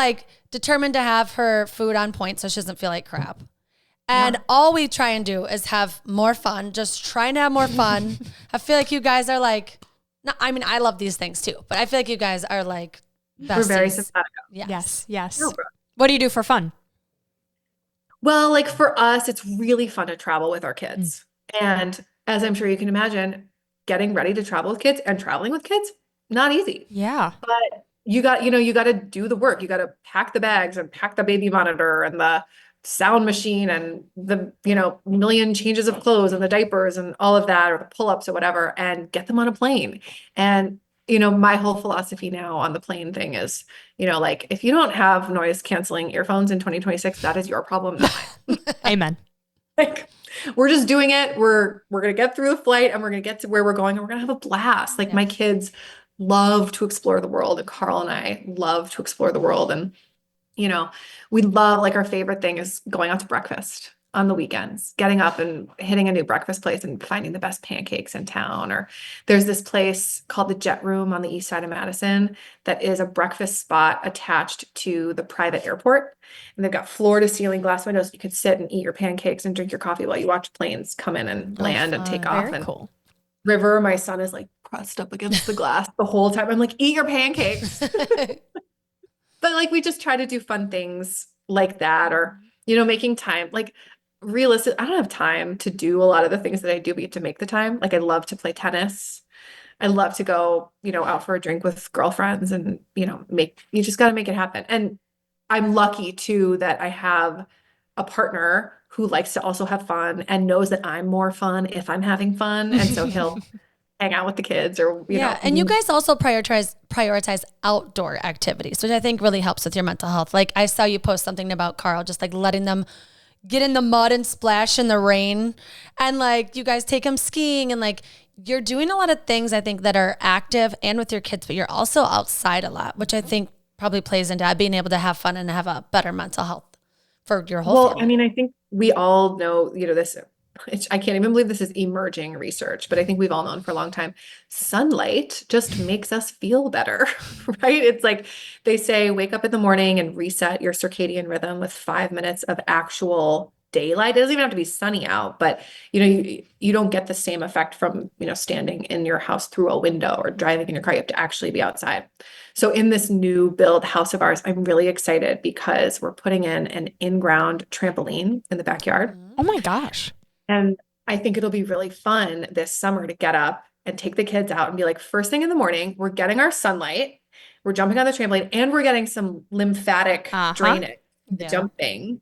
determined to have her food on point so she doesn't feel like crap. And all we try and do is have more fun, just trying to have more fun. I feel like you guys are like, no, I mean, I love these things too, but I feel like you guys are like besties. We're very simpatico. Yes. No, bro. What do you do for fun? Well, like for us, it's really fun to travel with our kids. And as I'm sure you can imagine, getting ready to travel with kids and traveling with kids, not easy. Yeah. But you got to do the work. You got to pack the bags and pack the baby monitor and the sound machine and the, million changes of clothes and the diapers and all of that, or the pull-ups or whatever, and get them on a plane. And, my whole philosophy now on the plane thing is, like if you don't have noise canceling earphones in 2026, that is your problem, not mine. Amen. Like we're just doing it. We're going to get through the flight and we're going to get to where we're going and we're going to have a blast. Like my kids love to explore the world, and Carl and I love to explore the world. And, we love, like, our favorite thing is going out to breakfast on the weekends, getting up and hitting a new breakfast place and finding the best pancakes in town. Or there's this place called the Jet Room on the east side of Madison that is a breakfast spot attached to the private airport. And they've got floor to ceiling glass windows. You could sit and eat your pancakes and drink your coffee while you watch planes come in and land and take off. Very and cool. River, my son, is like pressed up against the glass the whole time. I'm like, eat your pancakes. But like, we just try to do fun things like that, or, making time, like realistic. I don't have time to do a lot of the things that I do, but you have to make the time. Like I love to play tennis. I love to go, out for a drink with girlfriends and, you just got to make it happen. And I'm lucky too that I have a partner who likes to also have fun and knows that I'm more fun if I'm having fun. And so he'll hang out with the kids, or, and you guys also prioritize outdoor activities, which I think really helps with your mental health. Like I saw you post something about Carl, just like letting them get in the mud and splash in the rain. And like, you guys take them skiing, and like, you're doing a lot of things I think that are active and with your kids, but you're also outside a lot, which I think probably plays into being able to have fun and have a better mental health for your whole family. I mean, I think we all know, this, I can't even believe this is emerging research, but I think we've all known for a long time, sunlight just makes us feel better, right? It's like they say, wake up in the morning and reset your circadian rhythm with 5 minutes of actual daylight. It doesn't even have to be sunny out, but you don't get the same effect from, standing in your house through a window or driving in your car. You have to actually be outside. So in this new build house of ours, I'm really excited because we're putting in an in-ground trampoline in the backyard. Oh my gosh. And I think it'll be really fun this summer to get up and take the kids out and be like, first thing in the morning, we're getting our sunlight, we're jumping on the trampoline, and we're getting some lymphatic drainage, jumping,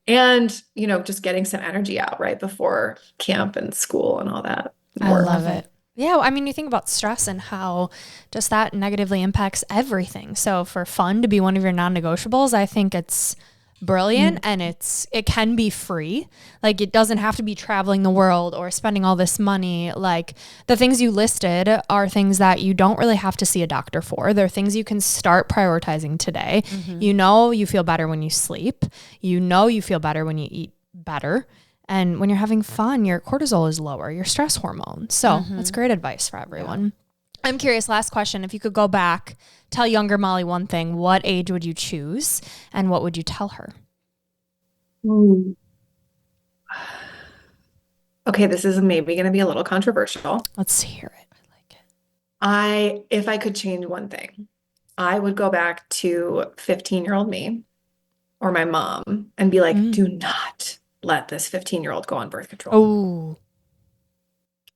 and, just getting some energy out right before camp and school and all that. I love it. Yeah. I mean, you think about stress and how just that negatively impacts everything. So for fun to be one of your non-negotiables, I think it's brilliant, and it can be free. Like it doesn't have to be traveling the world or spending all this money. Like the things you listed are things that you don't really have to see a doctor for. They're things you can start prioritizing today. You feel better when you sleep. You feel better when you eat better. And when you're having fun, your cortisol is lower, your stress hormone. So that's great advice for everyone. I'm curious, last question. If you could go back, tell younger Molly one thing, what age would you choose and what would you tell her? Okay, this is maybe going to be a little controversial. Let's hear it. I like it. If I could change one thing, I would go back to 15-year-old me or my mom and be like, do not let this 15-year-old go on birth control. Oh.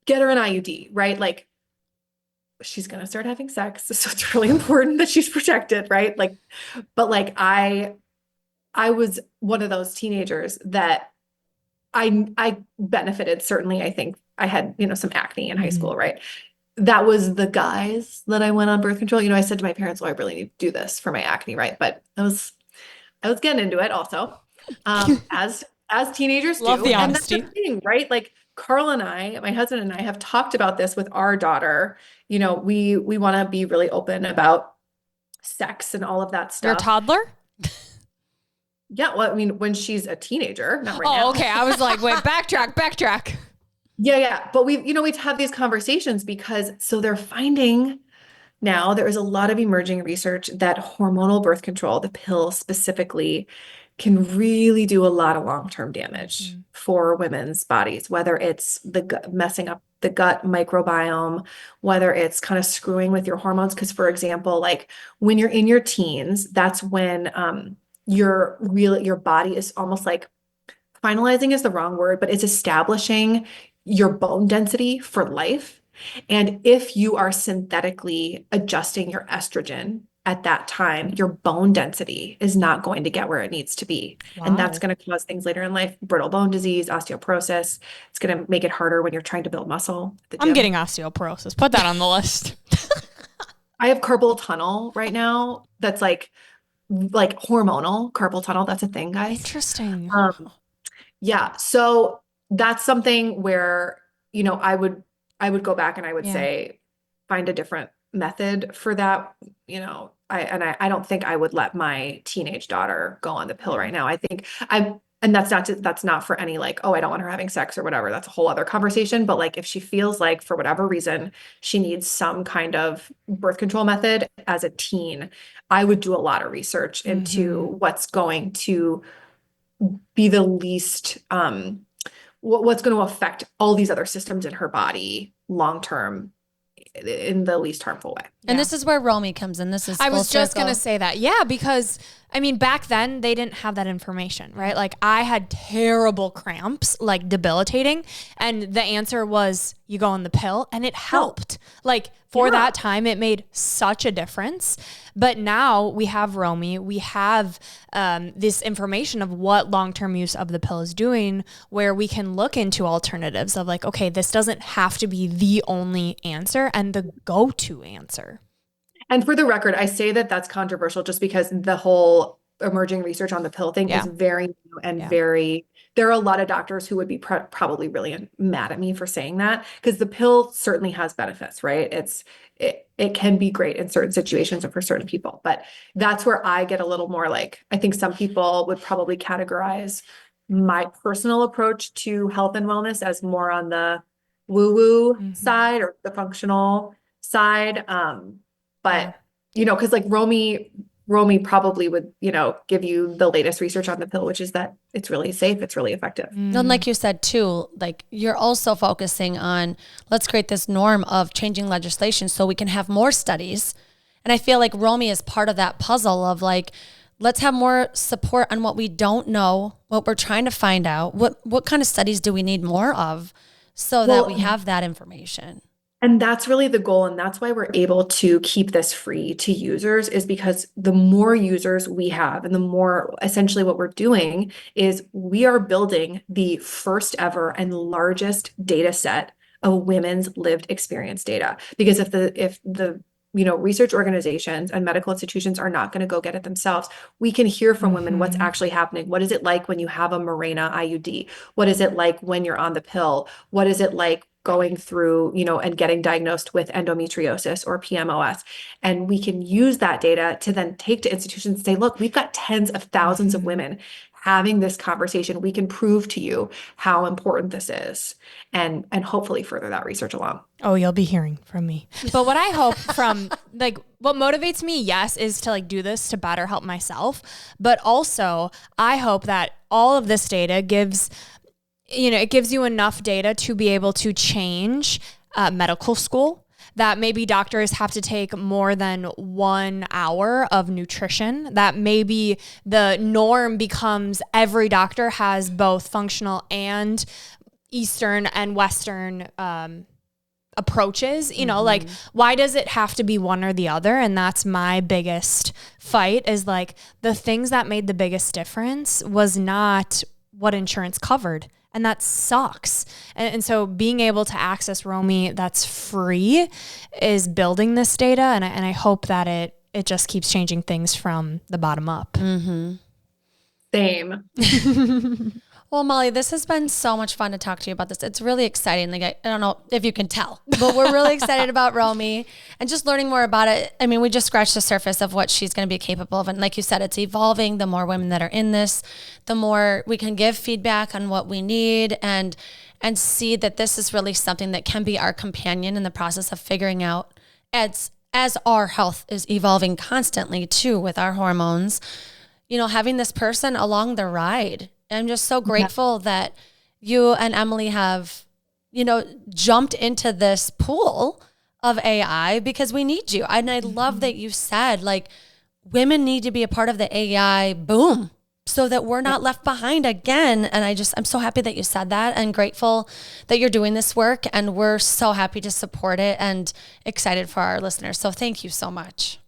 Get her an IUD, right? Like, she's going to start having sex. So it's really important that she's protected, right? Like, but like, I was one of those teenagers that I benefited. Certainly, I think I had, some acne in high school, right? That was the guise that I went on birth control. I said to my parents, well, I really need to do this for my acne, right? But I was getting into it also, as teenagers do. Love the and that's honesty. the thing, right? Like Carl and I, my husband and I, have talked about this with our daughter. We want to be really open about sex and all of that stuff. Your toddler? Yeah. Well, I mean, when she's a teenager, not right now. Oh, okay. I was like, wait, backtrack. Yeah. But we've had these conversations because they're finding now there is a lot of emerging research that hormonal birth control, the pill specifically, can really do a lot of long-term damage for women's bodies, whether it's messing up the gut microbiome, whether it's kind of screwing with your hormones. Because, for example, like when you're in your teens, that's when your body is almost like, finalizing is the wrong word, but it's establishing your bone density for life. And if you are synthetically adjusting your estrogen at that time, your bone density is not going to get where it needs to be. And that's going to cause things later in life, brittle bone disease, osteoporosis. It's going to make it harder when you're trying to build muscle at the gym. I'm getting osteoporosis. Put that on the list. I have carpal tunnel right now. That's like hormonal carpal tunnel. That's a thing, guys. Interesting. Yeah. So that's something where, I would go back and I would say, find a different method for that. I don't think I would let my teenage daughter go on the pill right now. I think and that's not for any like, oh, I don't want her having sex or whatever. That's a whole other conversation. But like, if she feels like for whatever reason, she needs some kind of birth control method as a teen, I would do a lot of research into what's going to be the least, what's going to affect all these other systems in her body long-term in the least harmful way. And this is where Romy comes in. This is I was just going to say that. Yeah, because I mean, back then they didn't have that information, right? Like I had terrible cramps, like debilitating. And the answer was you go on the pill and it helped. Like for that time, it made such a difference. But now we have Romy, we have this information of what long-term use of the pill is doing, where we can look into alternatives of like, okay, this doesn't have to be the only answer and the go-to answer. And for the record, I say that that's controversial just because the whole emerging research on the pill thing is very new and there are a lot of doctors who would be probably really mad at me for saying that, because the pill certainly has benefits, right? It can be great in certain situations and for certain people, but that's where I get a little more like, I think some people would probably categorize my personal approach to health and wellness as more on the woo-woo side or the functional side. But, because like Romy probably would, give you the latest research on the pill, which is that it's really safe. It's really effective. And like you said too, like you're also focusing on, let's create this norm of changing legislation so we can have more studies. And I feel like Romy is part of that puzzle of like, let's have more support on what we don't know, what we're trying to find out. What kind of studies do we need more of so that we have that information? And that's really the goal. And that's why we're able to keep this free to users, is because the more users we have and the more essentially what we're doing is we are building the first ever and largest data set of women's lived experience data. Because if the research organizations and medical institutions are not going to go get it themselves, we can hear from women what's actually happening. What is it like when you have a Mirena IUD? What is it like when you're on the pill? What is it like going through, and getting diagnosed with endometriosis or PMOS? And we can use that data to then take to institutions and say, look, we've got tens of thousands of women having this conversation. We can prove to you how important this is, and hopefully further that research along. Oh, you'll be hearing from me. But what I hope from like what motivates me, yes, is to like do this to better help myself. But also I hope that all of this data gives you enough data to be able to change medical school, that maybe doctors have to take more than 1 hour of nutrition, that maybe the norm becomes every doctor has both functional and Eastern and Western approaches, like why does it have to be one or the other? And that's my biggest fight, is like the things that made the biggest difference was not what insurance covered. And that sucks. And so being able to access Romy that's free is building this data. And I hope that it just keeps changing things from the bottom up. Same. Well, Molly, this has been so much fun to talk to you about this. It's really exciting. Like, I don't know if you can tell, but we're really excited about Romy and just learning more about it. I mean, we just scratched the surface of what she's going to be capable of. And like you said, it's evolving. The more women that are in this, the more we can give feedback on what we need and see that this is really something that can be our companion in the process of figuring out as our health is evolving constantly too with our hormones. having this person along the ride. I'm just so grateful that you and Emily have, jumped into this pool of AI because we need you. And I love that you said like women need to be a part of the AI boom so that we're not left behind again. And I'm so happy that you said that and grateful that you're doing this work. And we're so happy to support it and excited for our listeners. So thank you so much.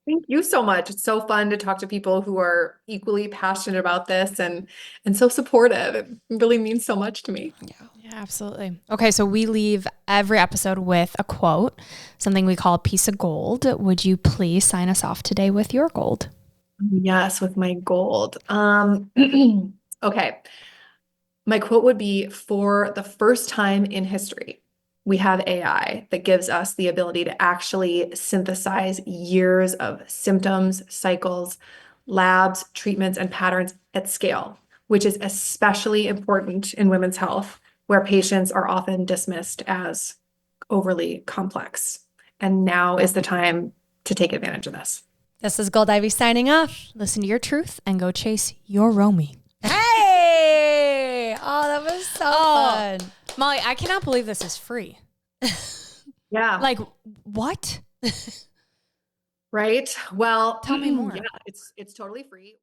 Thank you so much. It's so fun to talk to people who are equally passionate about this and so supportive. It really means so much to me. Yeah, absolutely. Okay, so we leave every episode with a quote, something we call a piece of gold. Would you please sign us off today with your gold? Yes, with my gold. Okay. My quote would be, for the first time in history, we have AI that gives us the ability to actually synthesize years of symptoms, cycles, labs, treatments, and patterns at scale, which is especially important in women's health, where patients are often dismissed as overly complex. And now is the time to take advantage of this. This is Gold Ivy signing off. Listen to your truth and go chase your Romy. Hey! Oh, that was so fun. Molly, I cannot believe this is free. Yeah. Like, what? Right? Well, Tell me more. Yeah, it's totally free.